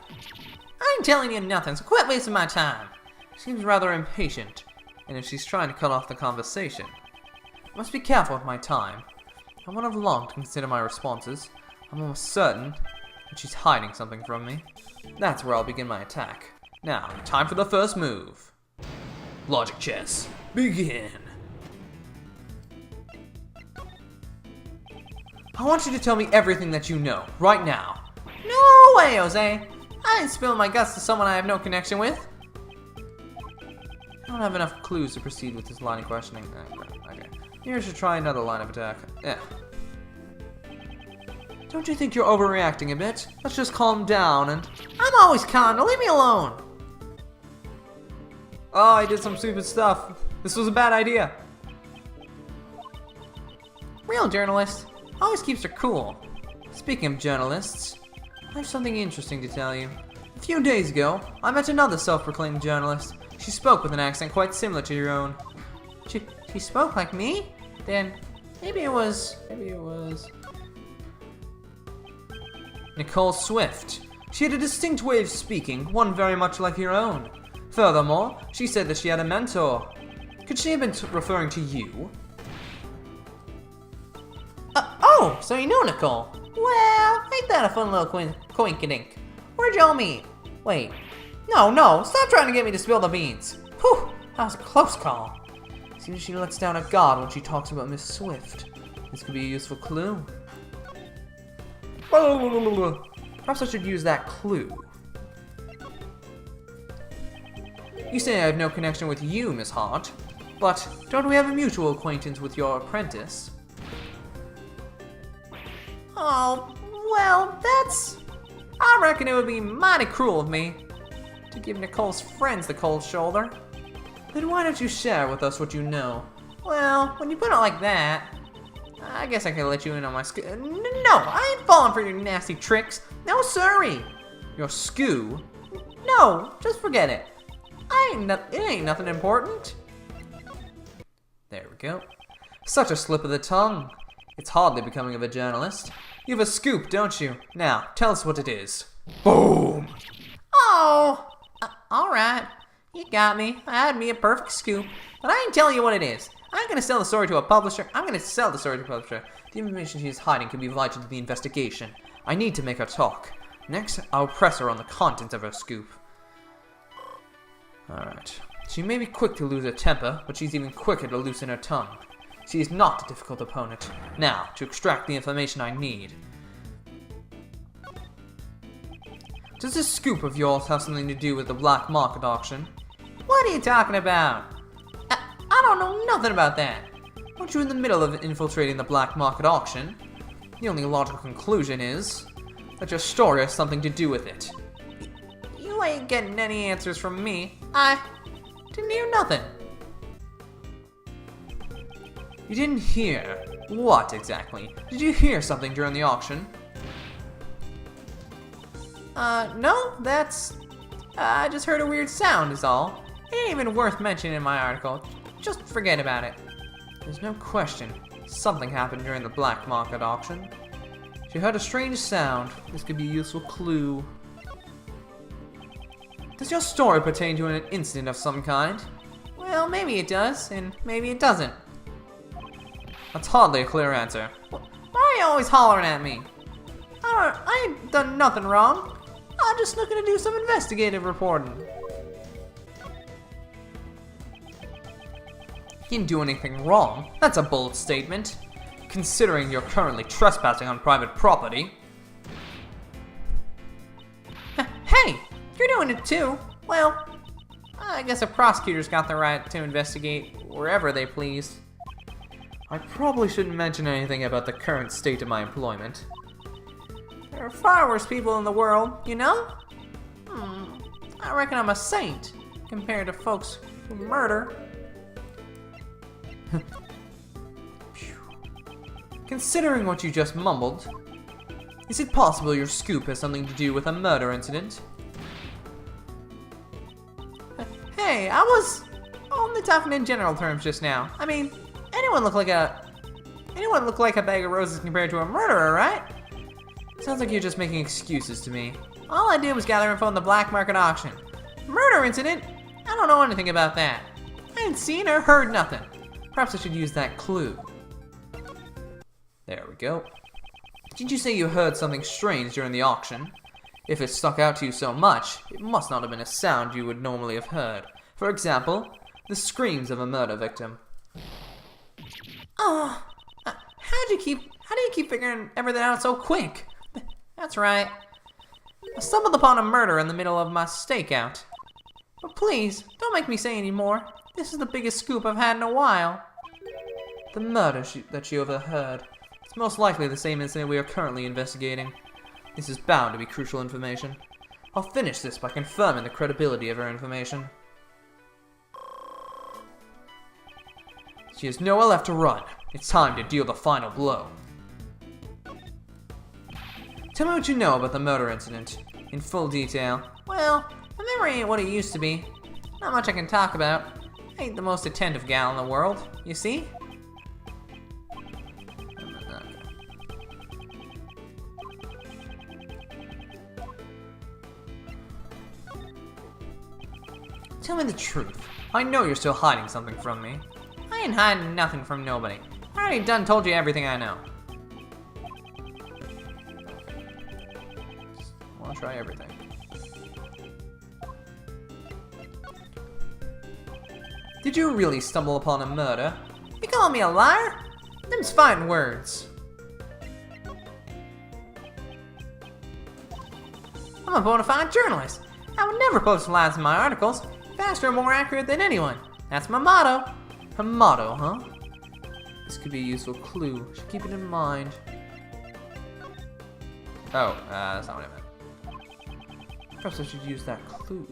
I ain't telling you nothing, so quit wasting my time. Seems rather impatient, and if she's trying to cut off the conversation. I must be careful with my time. I won't have long to consider my responses. I'm almost certain that she's hiding something from me. That's where I'll begin my attack. Now, time for the first move. Logic chess. Begin. I want you to tell me everything that you know, right now. No way, Jose. I ain't spilling my guts to someone I have no connection with. I don't have enough clues to proceed with this line of questioning. Okay. Maybe I should try another line of attack. Yeah. Don't you think you're overreacting a bit? Let's just calm down and... I'm always calm, now leave me alone. Oh, I did some stupid stuff. This was a bad idea. Real journalist always keeps her cool. Speaking of journalists, I have something interesting to tell you. A few days ago, I met another self-proclaimed journalist. She spoke with an accent quite similar to your own. She spoke like me? Then maybe it was... Nicole Swift. She had a distinct way of speaking, one very much like your own. Furthermore, she said that she had a mentor. Could she have been referring to you? Oh, so you know Nicole. Well, ain't that a fun little coinkydink? Where'd y'all meet? Wait. No, stop trying to get me to spill the beans. Whew, that was a close call. Seems she lets down a guard when she talks about Miss Swift. This could be a useful clue. Perhaps I should use that clue. You say I have no connection with you, Miss Hart, but don't we have a mutual acquaintance with your apprentice? Oh, well, that's... I reckon it would be mighty cruel of me to give Nicole's friends the cold shoulder. Then why don't you share with us what you know? Well, when you put it like that, I guess I can let you in on my No, I ain't falling for your nasty tricks. No, sorry. Your skoo? No, just forget it. It ain't nothing important. There we go. Such a slip of the tongue. It's hardly becoming of a journalist. You have a scoop, don't you? Now, tell us what it is. Boom! Oh, alright. You got me. I had me a perfect scoop. But I ain't telling you what it is. I'm gonna sell the story to a publisher. The information she is hiding could be vital to the investigation. I need to make her talk. Next, I'll press her on the contents of her scoop. Alright. She may be quick to lose her temper, but she's even quicker to loosen her tongue. She is not a difficult opponent. Now, to extract the information I need. Does this scoop of yours have something to do with the black market auction? What are you talking about? I don't know nothing about that. Weren't you in the middle of infiltrating the black market auction? The only logical conclusion is that your story has something to do with it. You ain't getting any answers from me. I didn't hear nothing. You didn't hear? What exactly? Did you hear something during the auction? No, that's... I just heard a weird sound is all. It ain't even worth mentioning in my article. Just forget about it. There's no question. Something happened during the black market auction. She heard a strange sound. This could be a useful clue. Does your story pertain to an incident of some kind? Well, maybe it does, and maybe it doesn't. That's hardly a clear answer. Why are you always hollering at me? I ain't done nothing wrong. I'm just looking to do some investigative reporting. You didn't do anything wrong. That's a bold statement, considering you're currently trespassing on private property. Hey, you're doing it too. Well, I guess a prosecutor's got the right to investigate wherever they please. I probably shouldn't mention anything about the current state of my employment. There are far worse people in the world, you know? I reckon I'm a saint compared to folks who murder. Considering what you just mumbled, is it possible your scoop has something to do with a murder incident? Hey, I was only talking in general terms just now. I mean, anyone look like a bag of roses compared to a murderer, right? Sounds like you're just making excuses to me. All I did was gather info on the black market auction. Murder incident? I don't know anything about that. I ain't seen or heard nothing. Perhaps I should use that clue. There we go. Didn't you say you heard something strange during the auction? If it stuck out to you so much, it must not have been a sound you would normally have heard. For example, the screams of a murder victim. Oh, how do you keep figuring everything out so quick? That's right. I stumbled upon a murder in the middle of my stakeout. But please, don't make me say any more. This is the biggest scoop I've had in a while. The murder that you overheard. It's most likely the same incident we are currently investigating. This is bound to be crucial information. I'll finish this by confirming the credibility of her information. She has nowhere left to run. It's time to deal the final blow. Tell me what you know about the murder incident, in full detail. Well, my memory ain't what it used to be. Not much I can talk about. I ain't the most attentive gal in the world, you see? Tell me the truth. I know you're still hiding something from me. I ain't hiding nothing from nobody. I already done told you everything I know. I wanna try everything. Did you really stumble upon a murder? You calling me a liar? Them's fine words. I'm a bona fide journalist. I would never post lies in my articles. Faster and more accurate than anyone. That's my motto. Her motto, huh? This could be a useful clue. Should keep it in mind. Oh, that's not what I meant. Perhaps I should use that clue.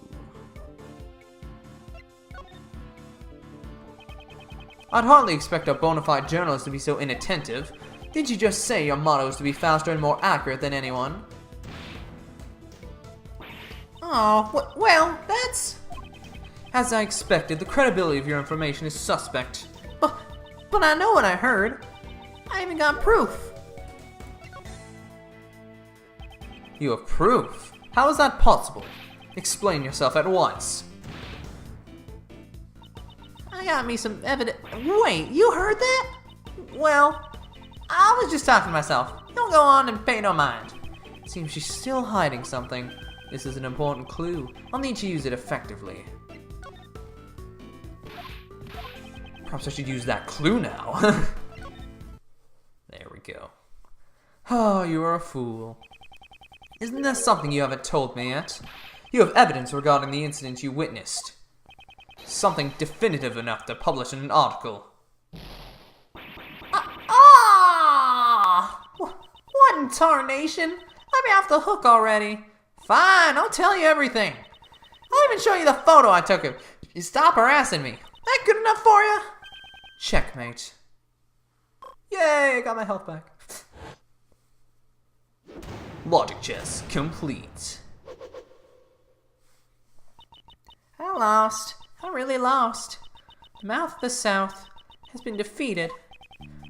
I'd hardly expect a bona fide journalist to be so inattentive. Didn't you just say your motto is to be faster and more accurate than anyone? Oh, well, that's... As I expected, the credibility of your information is suspect. But I know what I heard. I even got proof. You have proof? How is that possible? Explain yourself at once. I got me some evidence. Wait, you heard that? Well, I was just talking to myself. Don't go on and pay no mind. Seems she's still hiding something. This is an important clue. I'll need to use it effectively. Perhaps I should use that clue now. There we go. Oh, you are a fool. Isn't there something you haven't told me yet? You have evidence regarding the incident you witnessed. Something definitive enough to publish in an article. tarnation! Let me off the hook already. Fine, I'll tell you everything. I'll even show you the photo I took of you. Stop harassing me. That good enough for you? Checkmate. Yay, I got my health back. Logic chess complete. I lost. I really lost. The mouth of the South has been defeated.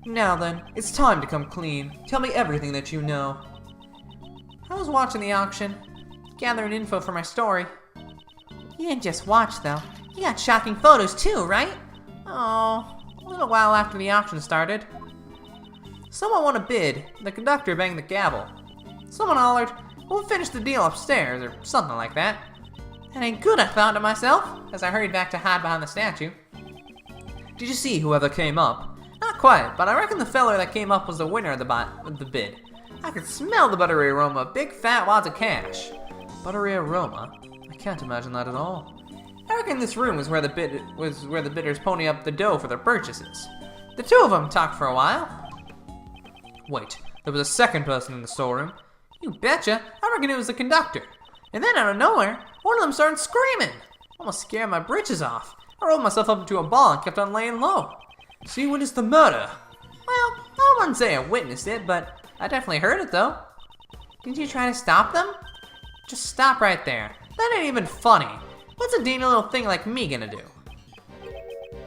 Now then, it's time to come clean. Tell me everything that you know. I was watching the auction, gathering info for my story. You didn't just watch, though. You got shocking photos, too, right? Oh, a little while after the auction started. Someone won a bid. The conductor banged the gavel. Someone hollered, "We'll finish the deal upstairs," or something like that. That ain't good, I thought to myself, as I hurried back to hide behind the statue. Did you see whoever came up? Not quite, but I reckon the feller that came up was the winner of the bid. I could smell the buttery aroma of big fat wads of cash. Buttery aroma? I can't imagine that at all. I reckon this room was where the bidders pony up the dough for their purchases. The two of them talked for a while. Wait, there was a second person in the storeroom. You betcha, I reckon it was the conductor. And then out of nowhere, one of them started screaming. Almost scared my britches off. I rolled myself up into a ball and kept on laying low. So you witnessed the murder? Well, I wouldn't say I witnessed it, but I definitely heard it though. Didn't you try to stop them? Just stop right there. That ain't even funny. What's a dainty little thing like me gonna do?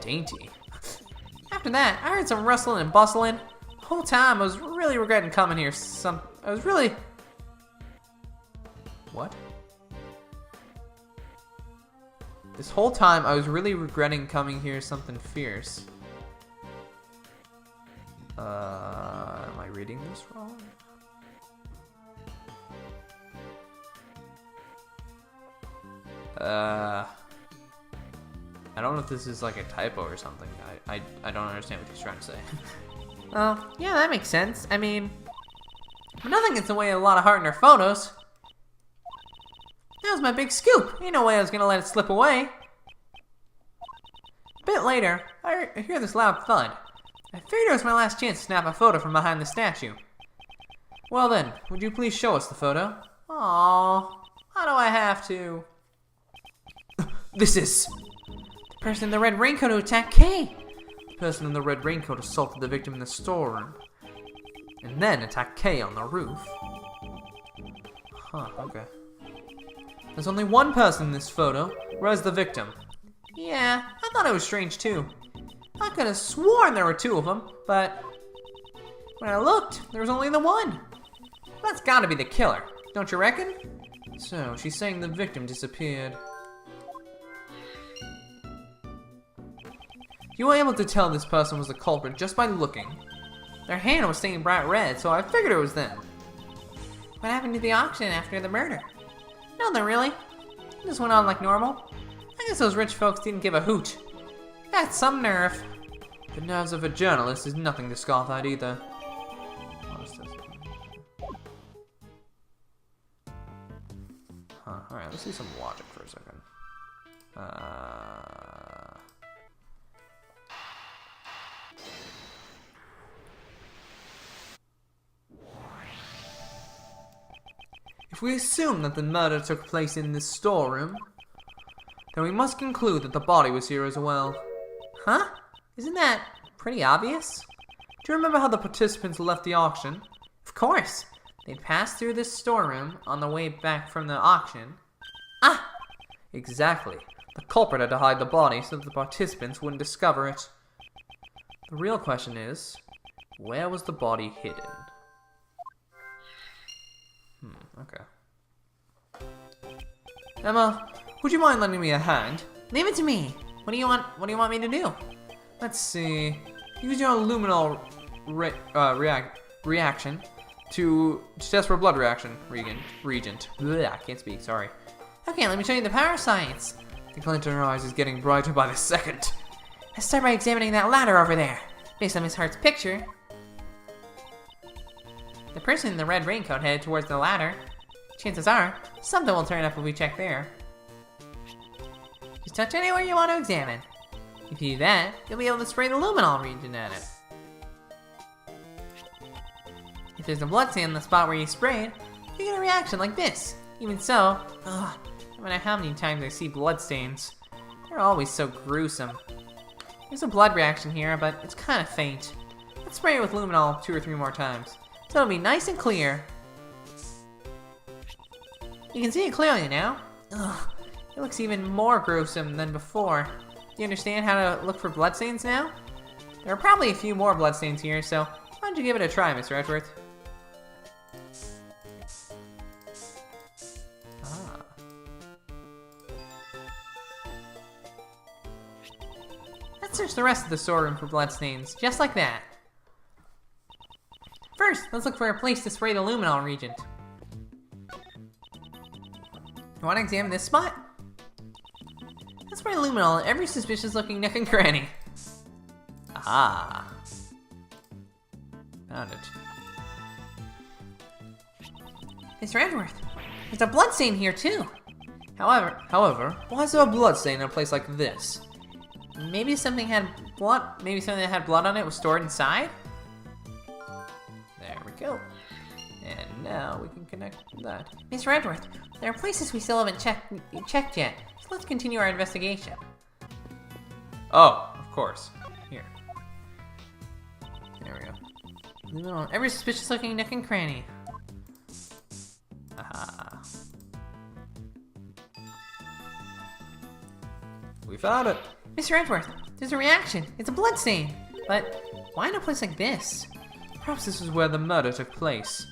Dainty? After that, I heard some rustling and bustling. The whole time I was really regretting coming here. What? This whole time I was really regretting coming here something fierce. Am I reading this wrong? I don't know if this is like a typo or something. I don't understand what he's trying to say. Oh, yeah, that makes sense. I mean, nothing gets in the way of a lot of heart in her photos. That was my big scoop. Ain't no way I was gonna let it slip away. A bit later, I hear this loud thud. I figured it was my last chance to snap a photo from behind the statue. Well then, would you please show us the photo? Aww, how do I have to? This is... the person in the red raincoat who attacked Kay. The person in the red raincoat assaulted the victim in the storeroom. And then attacked Kay on the roof. Huh, okay. There's only one person in this photo. Where's the victim? Yeah, I thought it was strange too. I could have sworn there were two of them, but when I looked, there was only the one. That's gotta be the killer, don't you reckon? So, she's saying the victim disappeared. You were able to tell this person was the culprit just by looking. Their hand was stained bright red, so I figured it was them. What happened to the auction after the murder? Nothing really. It just went on like normal. I guess those rich folks didn't give a hoot. That's some nerve. The nerves of a journalist is nothing to scoff at either. Huh, alright, let's see some logic for a second. If we assume that the murder took place in this storeroom, then we must conclude that the body was here as well. Huh? Isn't that pretty obvious? Do you remember how the participants left the auction? Of course. They'd passed through this storeroom on the way back from the auction. Ah! Exactly. The culprit had to hide the body so that the participants wouldn't discover it. The real question is, where was the body hidden? Okay. Emma, would you mind lending me a hand? Leave it to me. What do you want me to do? Let's see. Use your luminol reaction to test for blood reaction, Regent. Blech, I can't speak, sorry. Okay, let me show you the power science. The glint in her eyes is getting brighter by the second. Let's start by examining that ladder over there. Based on Miss Hart's picture, the person in the red raincoat headed towards the ladder. Chances are, something will turn up if we check there. Just touch anywhere you want to examine. If you do that, you'll be able to spray the luminol region at it. If there's a bloodstain in the spot where you sprayed, you get a reaction like this. Even so, no matter how many times I see bloodstains, they're always so gruesome. There's a blood reaction here, but it's kind of faint. Let's spray it with luminol 2 or 3 more times, so it'll be nice and clear. You can see it clearly now. Ugh, it looks even more gruesome than before. Do you understand how to look for bloodstains now? There are probably a few more bloodstains here, so why don't you give it a try, Mr. Edgeworth? Let's search the rest of the storeroom for bloodstains, just like that. First, let's look for a place to spray the luminol reagent. You want to examine this spot? Let's spray luminol in every suspicious-looking nook and cranny. Ah. Found it. Mr. Edgeworth, there's a bloodstain here too. However, why is there a bloodstain in a place like this? Maybe something had blood. Maybe something that had blood on it was stored inside. There we go. And now we can connect that. Mr. Edgeworth, there are places we still haven't checked yet, so let's continue our investigation. Oh, of course. Here. There we go. No, every suspicious-looking nook and cranny. Aha. We found it. Mr. Edgeworth, there's a reaction. It's a bloodstain. But why in a place like this? Perhaps this is where the murder took place.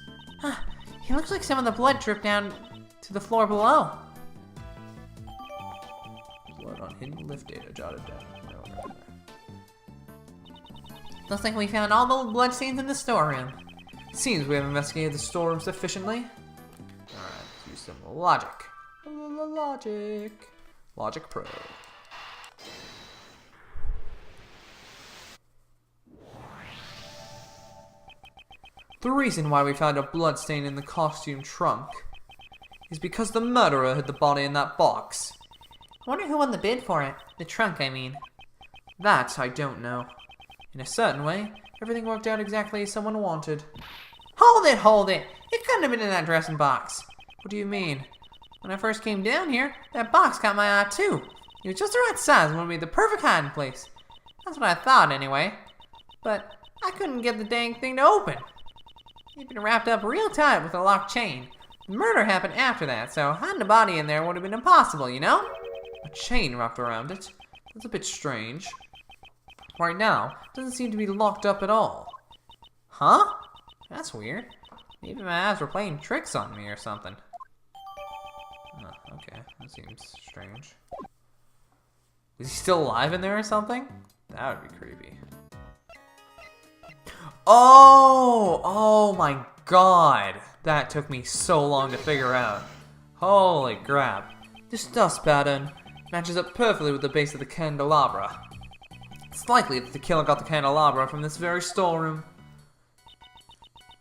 It looks like some of the blood dripped down to the floor below. Blood on hidden lift data jotted down. Looks like we found all the bloodstains in the storeroom. Seems we have investigated the storeroom sufficiently. Alright, let's use some logic. Logic Pro. The reason why we found a bloodstain in the costume trunk is because the murderer hid the body in that box. I wonder who won the bid for it. The trunk, I mean. That I don't know. In a certain way, everything worked out exactly as someone wanted. Hold it! It couldn't have been in that dressing box. What do you mean? When I first came down here, that box caught my eye too. It was just the right size and would be the perfect hiding place. That's what I thought anyway. But I couldn't get the dang thing to open. It'd been wrapped up real tight with a locked chain. The murder happened after that, so hiding the body in there would have been impossible, you know? A chain wrapped around it? That's a bit strange. Right now, it doesn't seem to be locked up at all. Huh? That's weird. Maybe my eyes were playing tricks on me or something. Oh, okay. That seems strange. Is he still alive in there or something? That would be creepy. Oh my god. That took me so long to figure out. Holy crap. This dust pattern matches up perfectly with the base of the candelabra. It's likely that the killer got the candelabra from this very storeroom.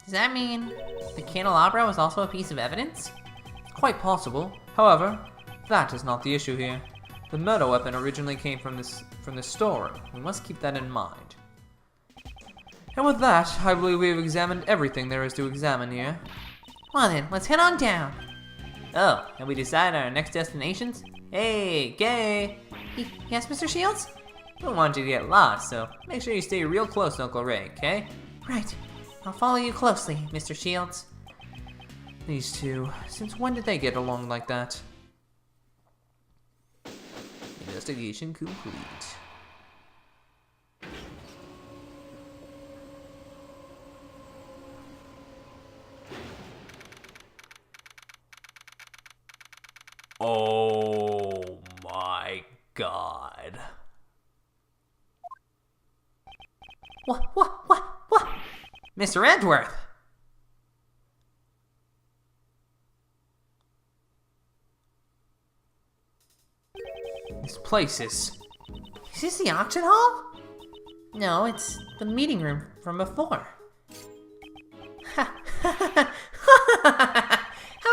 Does that mean the candelabra was also a piece of evidence? Quite possible. However, that is not the issue here. The murder weapon originally came from this storeroom. We must keep that in mind. And with that, I believe we have examined everything there is to examine here. Well then, let's head on down. Oh, have we decided our next destinations? Hey, Gay! Yes, Mr. Shields? We don't want you to get lost, so make sure you stay real close to Uncle Ray, okay? Right. I'll follow you closely, Mr. Shields. These two, since when did they get along like that? Investigation complete. Oh my god. What? Mr. Edgeworth! This place is... Is this the auction hall? No, it's the meeting room from before. How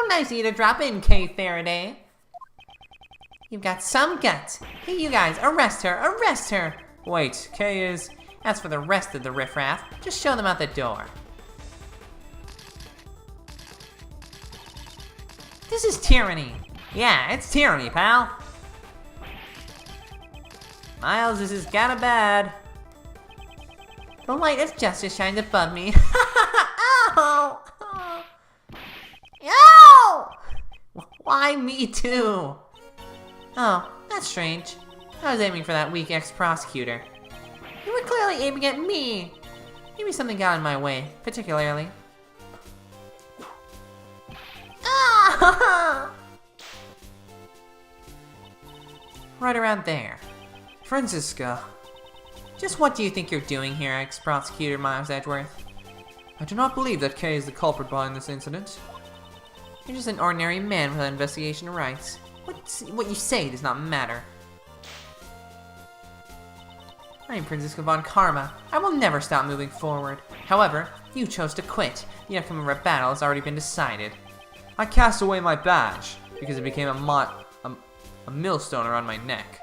nice of you to drop in, Kay Faraday. You've got some guts. Hey, you guys, arrest her, arrest her. Wait, Kay is... As for the rest of the riffraff, just show them out the door. This is tyranny. Yeah, it's tyranny, pal. Miles, this is kinda bad. The light of justice shines above me. Ow! Ow! Why me too? Oh, that's strange. I was aiming for that weak ex-prosecutor. You were clearly aiming at me. Maybe something got in my way, particularly. Ah! Right around there. Franziska, Just what do you think you're doing here, ex-prosecutor Miles Edgeworth? I do not believe that Kay is the culprit behind this incident. You're just an ordinary man without investigation rights. What you say does not matter. I am Franziska von Karma. I will never stop moving forward. However, you chose to quit. The outcome of our battle has already been decided. I cast away my badge because it became a millstone around my neck.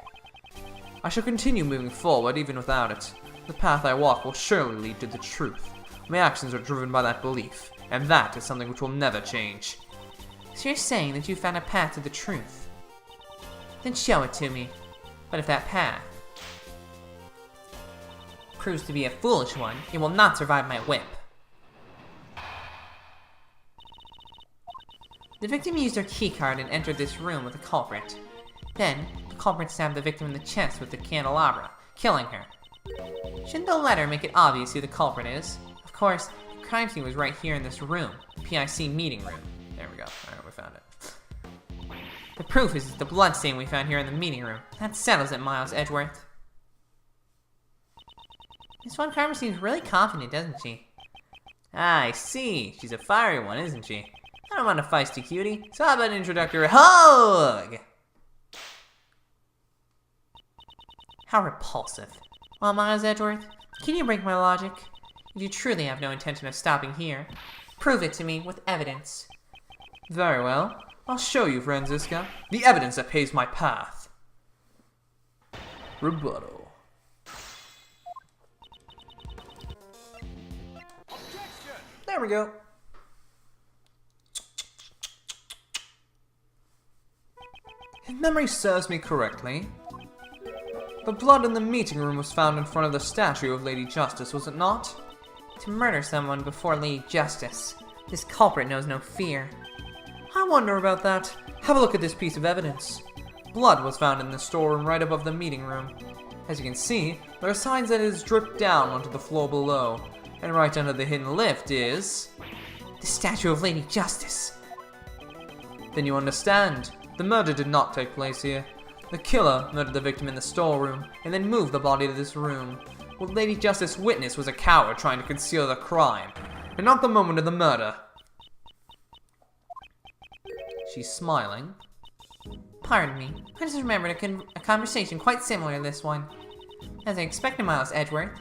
I shall continue moving forward even without it. The path I walk will surely lead to the truth. My actions are driven by that belief, and that is something which will never change. So you're saying that you found a path to the truth? Then show it to me. But if that path proves to be a foolish one, it will not survive my whip. The victim used her keycard and entered this room with the culprit. Then, the culprit stabbed the victim in the chest with the candelabra, killing her. Shouldn't the letter make it obvious who the culprit is? Of course, the crime scene was right here in this room, the PIC meeting room. There we go. Alright, we found it. The proof is the bloodstain we found here in the meeting room. That settles it, Miles Edgeworth. Miss Von Karma seems really confident, doesn't she? Ah, I see. She's a fiery one, isn't she? I don't want a feisty cutie, so how about an introductory hug? How repulsive. Well, Miles Edgeworth, can you break my logic? If you truly have no intention of stopping here, prove it to me with evidence. Very well. I'll show you, Franziska, the evidence that paves my path. Rebuttal. There we go. If memory serves me correctly, the blood in the meeting room was found in front of the statue of Lady Justice, was it not? To murder someone before Lady Justice, this culprit knows no fear. I wonder about that. Have a look at this piece of evidence. Blood was found in the storeroom right above the meeting room. As you can see, there are signs that it has dripped down onto the floor below. And right under the hidden lift is... the statue of Lady Justice. Then you understand. The murder did not take place here. The killer murdered the victim in the storeroom, and then moved the body to this room. What Lady Justice witnessed was a coward trying to conceal the crime, and not the moment of the murder. She's smiling. Pardon me, I just remembered a conversation quite similar to this one. As I expected, Miles Edgeworth,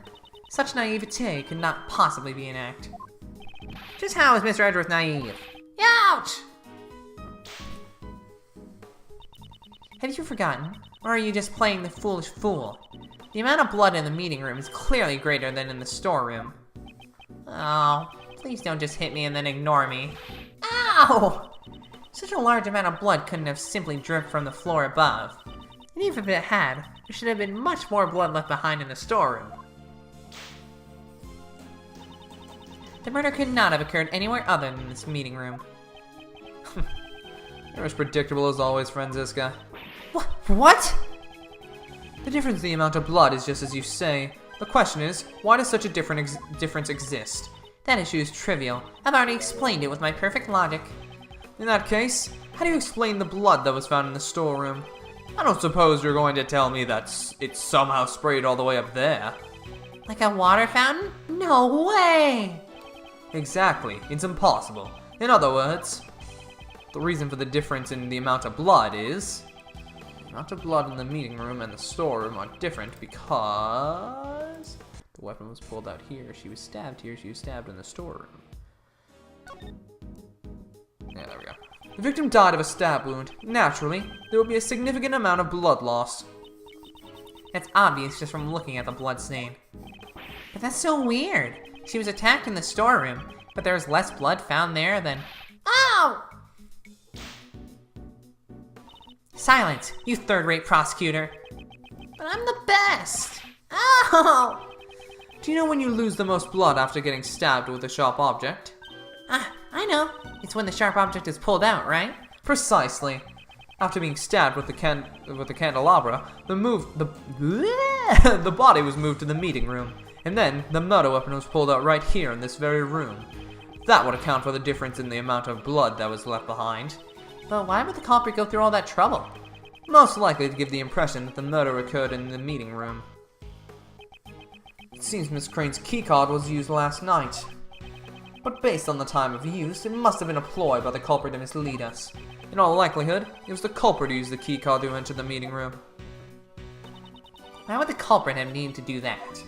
such naivete could not possibly be an act. Just how is Mr. Edgeworth naive? Ouch! Have you forgotten, or are you just playing the foolish fool? The amount of blood in the meeting room is clearly greater than in the storeroom. Oh, please don't just hit me and then ignore me. Ow! Such a large amount of blood couldn't have simply dripped from the floor above. And even if it had, there should have been much more blood left behind in the storeroom. The murder could not have occurred anywhere other than this meeting room. You're as predictable as always, Franziska. What? The difference in the amount of blood is just as you say. The question is, why does such a difference exist? That issue is trivial. I've already explained it with my perfect logic. In that case, how do you explain the blood that was found in the storeroom? I don't suppose you're going to tell me that it's somehow sprayed all the way up there. Like a water fountain? No way! Exactly, it's impossible. In other words, the reason for the difference in the amount of blood is... the amount of blood in the meeting room and the storeroom are different because... the weapon was pulled out here, she was stabbed here, she was stabbed in the storeroom. Yeah, there we go. The victim died of a stab wound. Naturally, there will be a significant amount of blood loss. That's obvious just from looking at the blood stain. But that's so weird. She was attacked in the storeroom, but there was less blood found there than... Ow! Silence, you third-rate prosecutor. But I'm the best. Oh! Do you know when you lose the most blood after getting stabbed with a sharp object? Ah, I know. It's when the sharp object is pulled out, right? Precisely. After being stabbed with the candelabra, the body was moved to the meeting room, and then the murder weapon was pulled out right here in this very room. That would account for the difference in the amount of blood that was left behind. But why would the culprit go through all that trouble? Most likely to give the impression that the murder occurred in the meeting room. It seems Miss Crane's keycard was used last night. But based on the time of use, it must have been a ploy by the culprit to mislead us. In all likelihood, it was the culprit who used the keycard to enter the meeting room. Why would the culprit have needed to do that?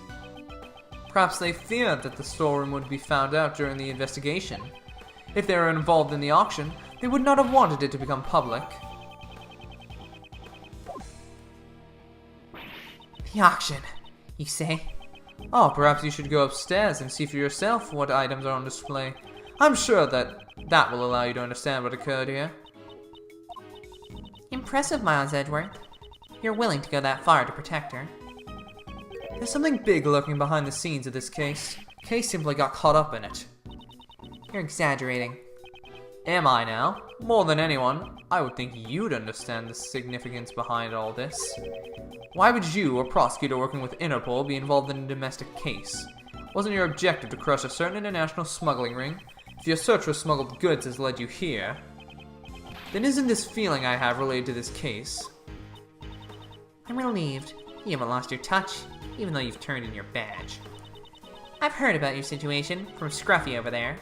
Perhaps they feared that the storeroom would be found out during the investigation. If they were involved in the auction, they would not have wanted it to become public. The auction, you say? Oh, perhaps you should go upstairs and see for yourself what items are on display. I'm sure that will allow you to understand what occurred here. Impressive, Miles Edgeworth. You're willing to go that far to protect her. There's something big lurking behind the scenes of this case. Kay simply got caught up in it. You're exaggerating. Am I now? More than anyone, I would think you'd understand the significance behind all this. Why would you, a prosecutor working with Interpol, be involved in a domestic case? Wasn't your objective to crush a certain international smuggling ring? If your search for smuggled goods has led you here, then isn't this feeling I have related to this case? I'm relieved. You haven't lost your touch, even though you've turned in your badge. I've heard about your situation from Scruffy over there.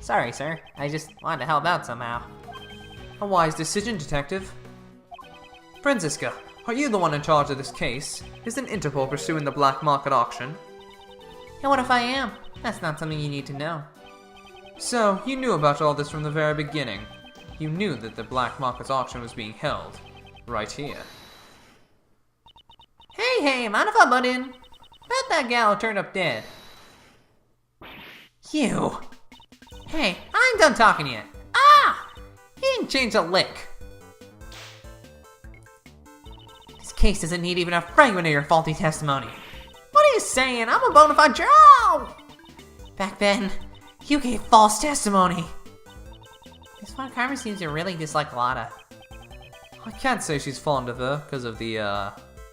Sorry, sir. I just wanted to help out somehow. A wise decision, Detective. Franziska, are you the one in charge of this case? Isn't Interpol pursuing the black market auction? And what if I am? That's not something you need to know. So, you knew about all this from the very beginning. You knew that the black market auction was being held. Right here. Hey, mind if I butt in? Bet that gal turned up dead. You! Hey, I ain't done talking yet. Ah! He didn't change a lick. This case doesn't need even a fragment of your faulty testimony. What are you saying? I'm a bona fide Joe! Back then, you gave false testimony. Miss Von Karma seems to really dislike Lotta. I can't say she's fond of her because of the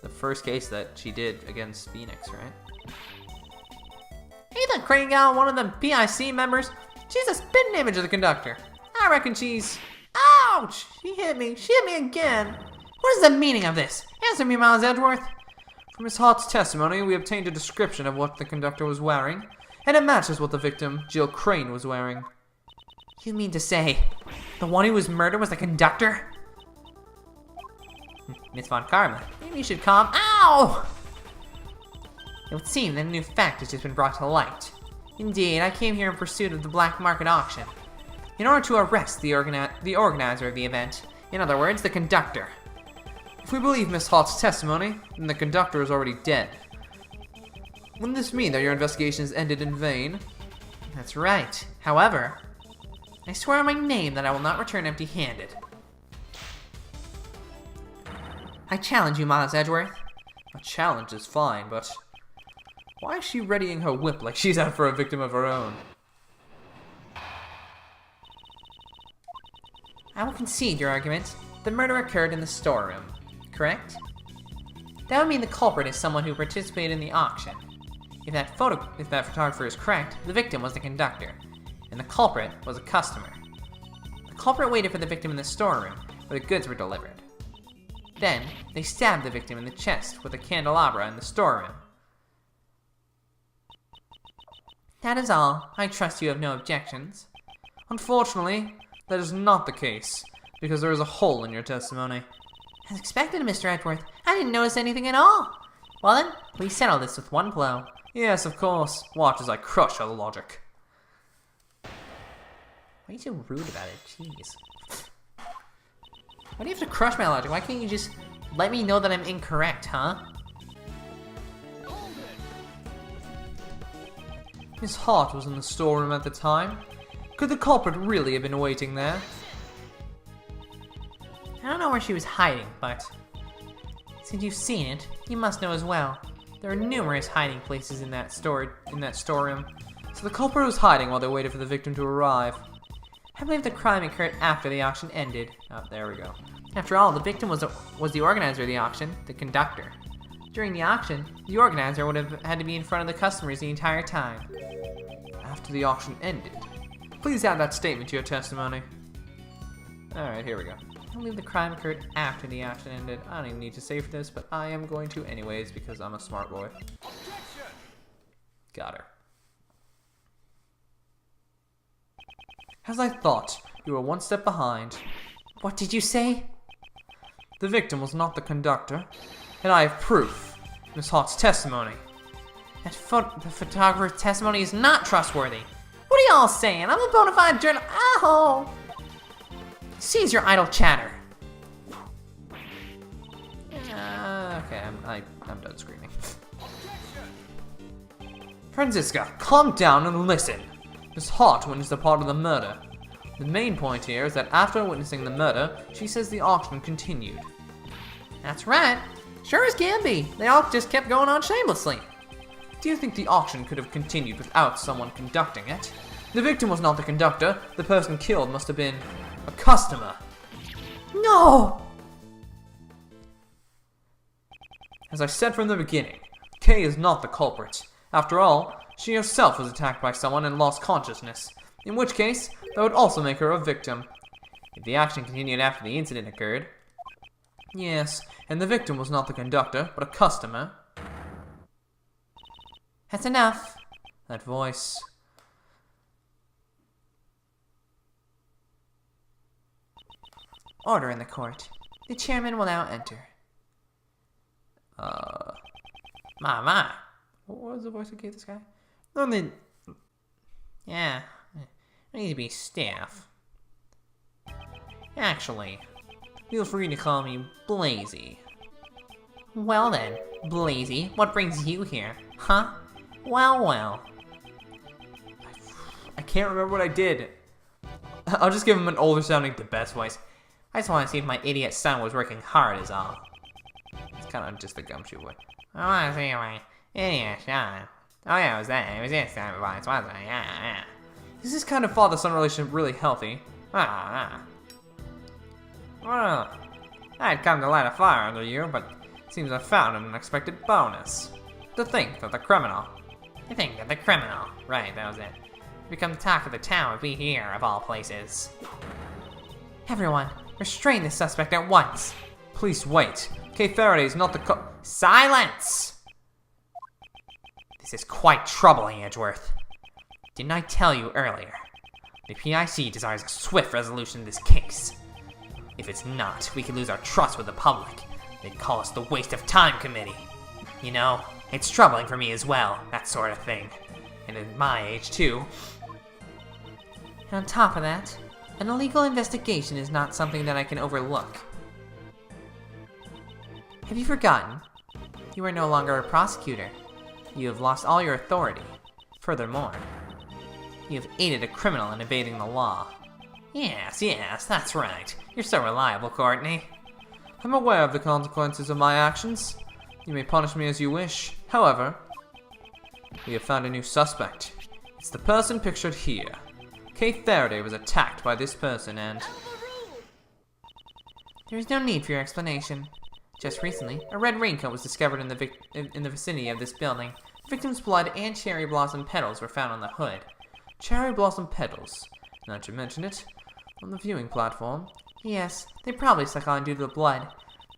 first case that she did against Phoenix, right? Ain't that Crane gal one of them PIC members? She's a spitting image of the conductor. I reckon she's... Ouch! She hit me again. What is the meaning of this? Answer me, Miles Edgeworth. From Miss Hart's testimony, we obtained a description of what the conductor was wearing, and it matches what the victim, Jill Crane, was wearing. You mean to say, the one who was murdered was the conductor? Miss Von Karma, maybe you should calm... Ow! It would seem that a new fact has just been brought to light. Indeed, I came here in pursuit of the black market auction, in order to arrest the organizer of the event. In other words, the conductor. If we believe Miss Hart's testimony, then the conductor is already dead. Wouldn't this mean that your investigation has ended in vain? That's right. However, I swear on my name that I will not return empty-handed. I challenge you, Miles Edgeworth. A challenge is fine, but why is she readying her whip like she's out for a victim of her own? I will concede your argument. The murder occurred in the storeroom, correct? That would mean the culprit is someone who participated in the auction. If that photographer is correct, the victim was the conductor, and the culprit was a customer. The culprit waited for the victim in the storeroom, where the goods were delivered. Then, they stabbed the victim in the chest with a candelabra in the storeroom. That is all. I trust you have no objections. Unfortunately, that is not the case, because there is a hole in your testimony. As expected, Mr. Edgeworth, I didn't notice anything at all. Well then, please settle this with one blow. Yes, of course. Watch as I crush her logic. Why are you so rude about it? Jeez. Why do you have to crush my logic? Why can't you just let me know that I'm incorrect, huh? Miss Hart was in the storeroom at the time. Could the culprit really have been waiting there? I don't know where she was hiding, but since you've seen it, you must know as well. There are numerous hiding places in that storeroom. So the culprit was hiding while they waited for the victim to arrive. I believe the crime occurred after the auction ended. Oh, there we go. After all, the victim was the organizer of the auction, the conductor. During the auction, the organizer would have had to be in front of the customers the entire time. After the auction ended. Please add that statement to your testimony. Alright, here we go. I believe the crime occurred after the auction ended. I don't even need to save this, but I am going to anyways because I'm a smart boy. Got her. As I thought, you were one step behind. What did you say? The victim was not the conductor, and I have proof. Miss Hart's testimony. The photographer's testimony is not trustworthy. What are y'all saying? I'm a bona fide journal. Oh! Cease your idle chatter. Okay, I'm done screaming. Franziska, calm down and listen. Miss Hart witnessed a part of the murder. The main point here is that after witnessing the murder, she says the auction continued. That's right. Sure as can be. They all just kept going on shamelessly. Do you think the auction could have continued without someone conducting it? The victim was not the conductor. The person killed must have been a customer. No! As I said from the beginning, Kay is not the culprit. After all, she herself was attacked by someone and lost consciousness, in which case, that would also make her a victim. If the action continued after the incident occurred, yes, and the victim was not the conductor, but a customer. That's enough. That voice. Order in the court. The chairman will now enter. My. What was the voice that gave this guy? Yeah, I need to be stiff. Actually, feel free to call me Blazy. Well then, Blazy, what brings you here? Huh? Well. I can't remember what I did. I'll just give him an older sounding the best voice. I just want to see if my idiot son was working hard is all. It's kind of just a gumshoe way. I want to see my idiot son. Oh yeah, it was this time of voice, wasn't it? Yeah. Is this kind of father-son relationship really healthy? Well, I'd come to light a fire under you, but it seems I found an unexpected bonus. To think that the criminal. Right, that was it. Become the talk of the town would be here, of all places. Everyone, restrain the suspect at once. Please wait. Kay Faraday is not the Silence! This is quite troubling, Edgeworth. Didn't I tell you earlier? The PIC desires a swift resolution of this case. If it's not, we could lose our trust with the public. They'd call us the waste of time committee. You know, it's troubling for me as well, that sort of thing. And at my age, too. And on top of that, an illegal investigation is not something that I can overlook. Have you forgotten? You are no longer a prosecutor. You have lost all your authority. Furthermore, you have aided a criminal in evading the law. Yes, that's right. You're so reliable, Courtney. I'm aware of the consequences of my actions. You may punish me as you wish. However, we have found a new suspect. It's the person pictured here. Kay Faraday was attacked by this person and... There is no need for your explanation. Just recently, a red raincoat was discovered in the vicinity of this building. The victim's blood and cherry blossom petals were found on the hood. Cherry blossom petals. Now that you mention it, on the viewing platform. Yes, they probably stuck on due to the blood.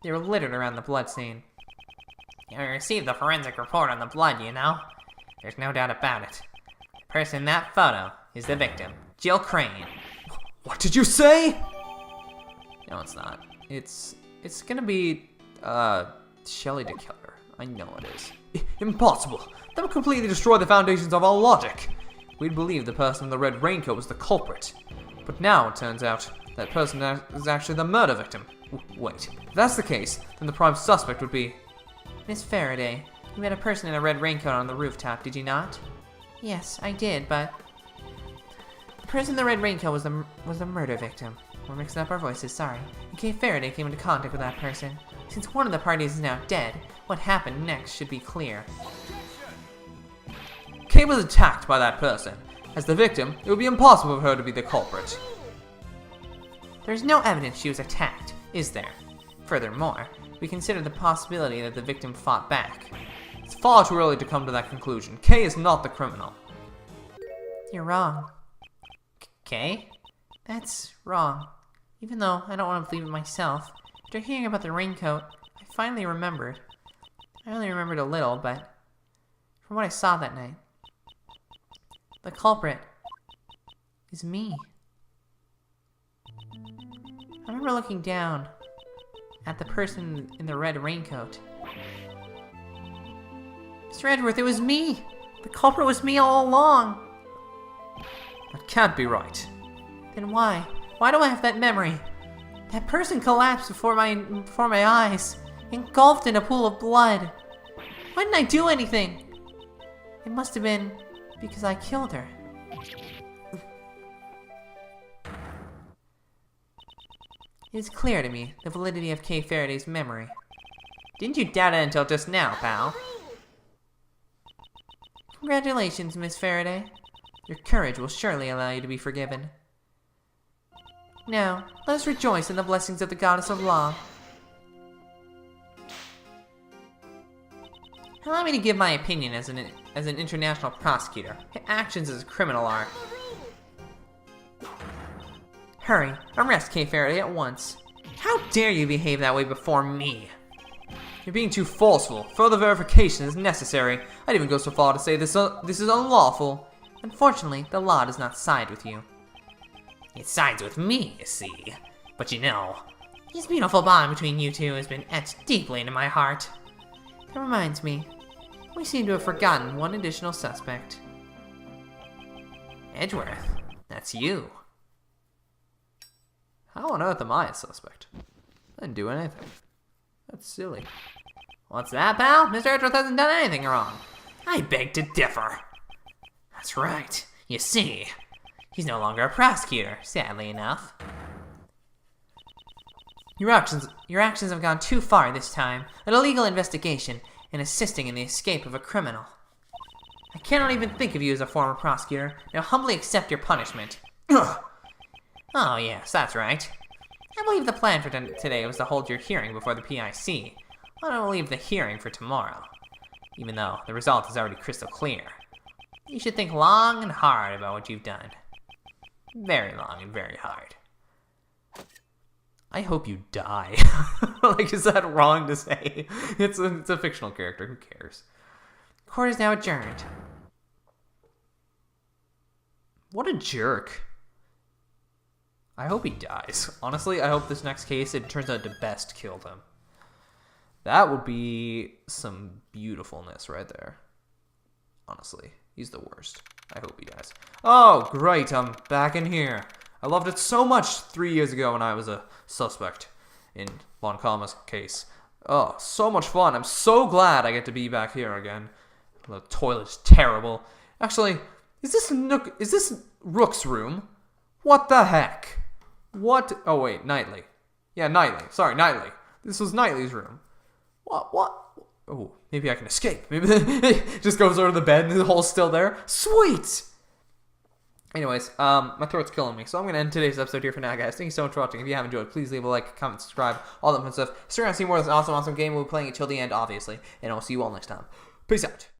They were littered around the blood stain. I received the forensic report on the blood, you know. There's no doubt about it. The person in that photo is the victim, Jill Crane. What did you say? No, it's not. It's gonna be, Shelley the Killer. I know it is. Impossible. That would completely destroy the foundations of our logic. We'd believe the person in the red raincoat was the culprit. But now it turns out that person is actually the murder victim. Wait, if that's the case, then the prime suspect would be... Miss Faraday, you met a person in a red raincoat on the rooftop, did you not? Yes, I did, but... The person in the red raincoat was the murder victim. We're mixing up our voices, sorry. And Kay Faraday came into contact with that person. Since one of the parties is now dead, what happened next should be clear. Kay was attacked by that person. As the victim, it would be impossible for her to be the culprit. There's no evidence she was attacked, is there? Furthermore, we consider the possibility that the victim fought back. It's far too early to come to that conclusion. Kay is not the criminal. You're wrong. Kay? That's wrong. Even though I don't want to believe it myself, after hearing about the raincoat, I finally remembered. I only remembered a little, but from what I saw that night, the culprit is me. I remember looking down at the person in the red raincoat. Mr. Edgeworth, it was me! The culprit was me all along! That can't be right. Then why? Why do I have that memory? That person collapsed before my eyes, engulfed in a pool of blood. Why didn't I do anything? It must have been because I killed her. It is clear to me the validity of Kay Faraday's memory. Didn't you doubt it until just now, pal? Congratulations, Miss Faraday. Your courage will surely allow you to be forgiven. Now, let us rejoice in the blessings of the Goddess of Law. Allow me to give my opinion as an international prosecutor. Your actions as a criminal are... Hurry, arrest Kay Faraday at once. How dare you behave that way before me? You're being too forceful. Further verification is necessary. I'd even go so far to say this is unlawful. Unfortunately, the law does not side with you. It sides with me, you see. But you know, this beautiful bond between you two has been etched deeply into my heart. That reminds me, we seem to have forgotten one additional suspect. Edgeworth, that's you. How on earth am I a suspect? I didn't do anything. That's silly. What's that, pal? Mr. Edgeworth hasn't done anything wrong. I beg to differ. That's right. You see, he's no longer a prosecutor, sadly enough. Your actions have gone too far this time. An illegal investigation and assisting in the escape of a criminal. I cannot even think of you as a former prosecutor. Now humbly accept your punishment. Ugh. Oh yes, that's right. I believe the plan for today was to hold your hearing before the PIC. Why don't we leave the hearing for tomorrow? Even though the result is already crystal clear. You should think long and hard about what you've done. Very long and very hard. I hope you die. Like, is that wrong to say? It's a fictional character. Who cares? Court is now adjourned. What a jerk. I hope he dies. Honestly, I hope this next case, it turns out the best killed him. That would be some beautifulness right there. Honestly, he's the worst. I hope he dies. Oh, great, I'm back in here. I loved it so much 3 years ago when I was a suspect in Von Kama's case. Oh, so much fun. I'm so glad I get to be back here again. The toilet's terrible. Actually, is this Rook's room? What the heck? What? Oh, wait, Knightley. Yeah, Knightley. Sorry, Knightley. This was Knightley's room. What? Oh, maybe I can escape. Maybe just goes over to the bed and the hole's still there. Sweet! Anyways, my throat's killing me, so I'm going to end today's episode here for now, guys. Thank you so much for watching. If you have enjoyed, please leave a like, comment, subscribe, all that fun stuff. Stick around to see more of this awesome game. We'll be playing it till the end, obviously. And I'll see you all next time. Peace out.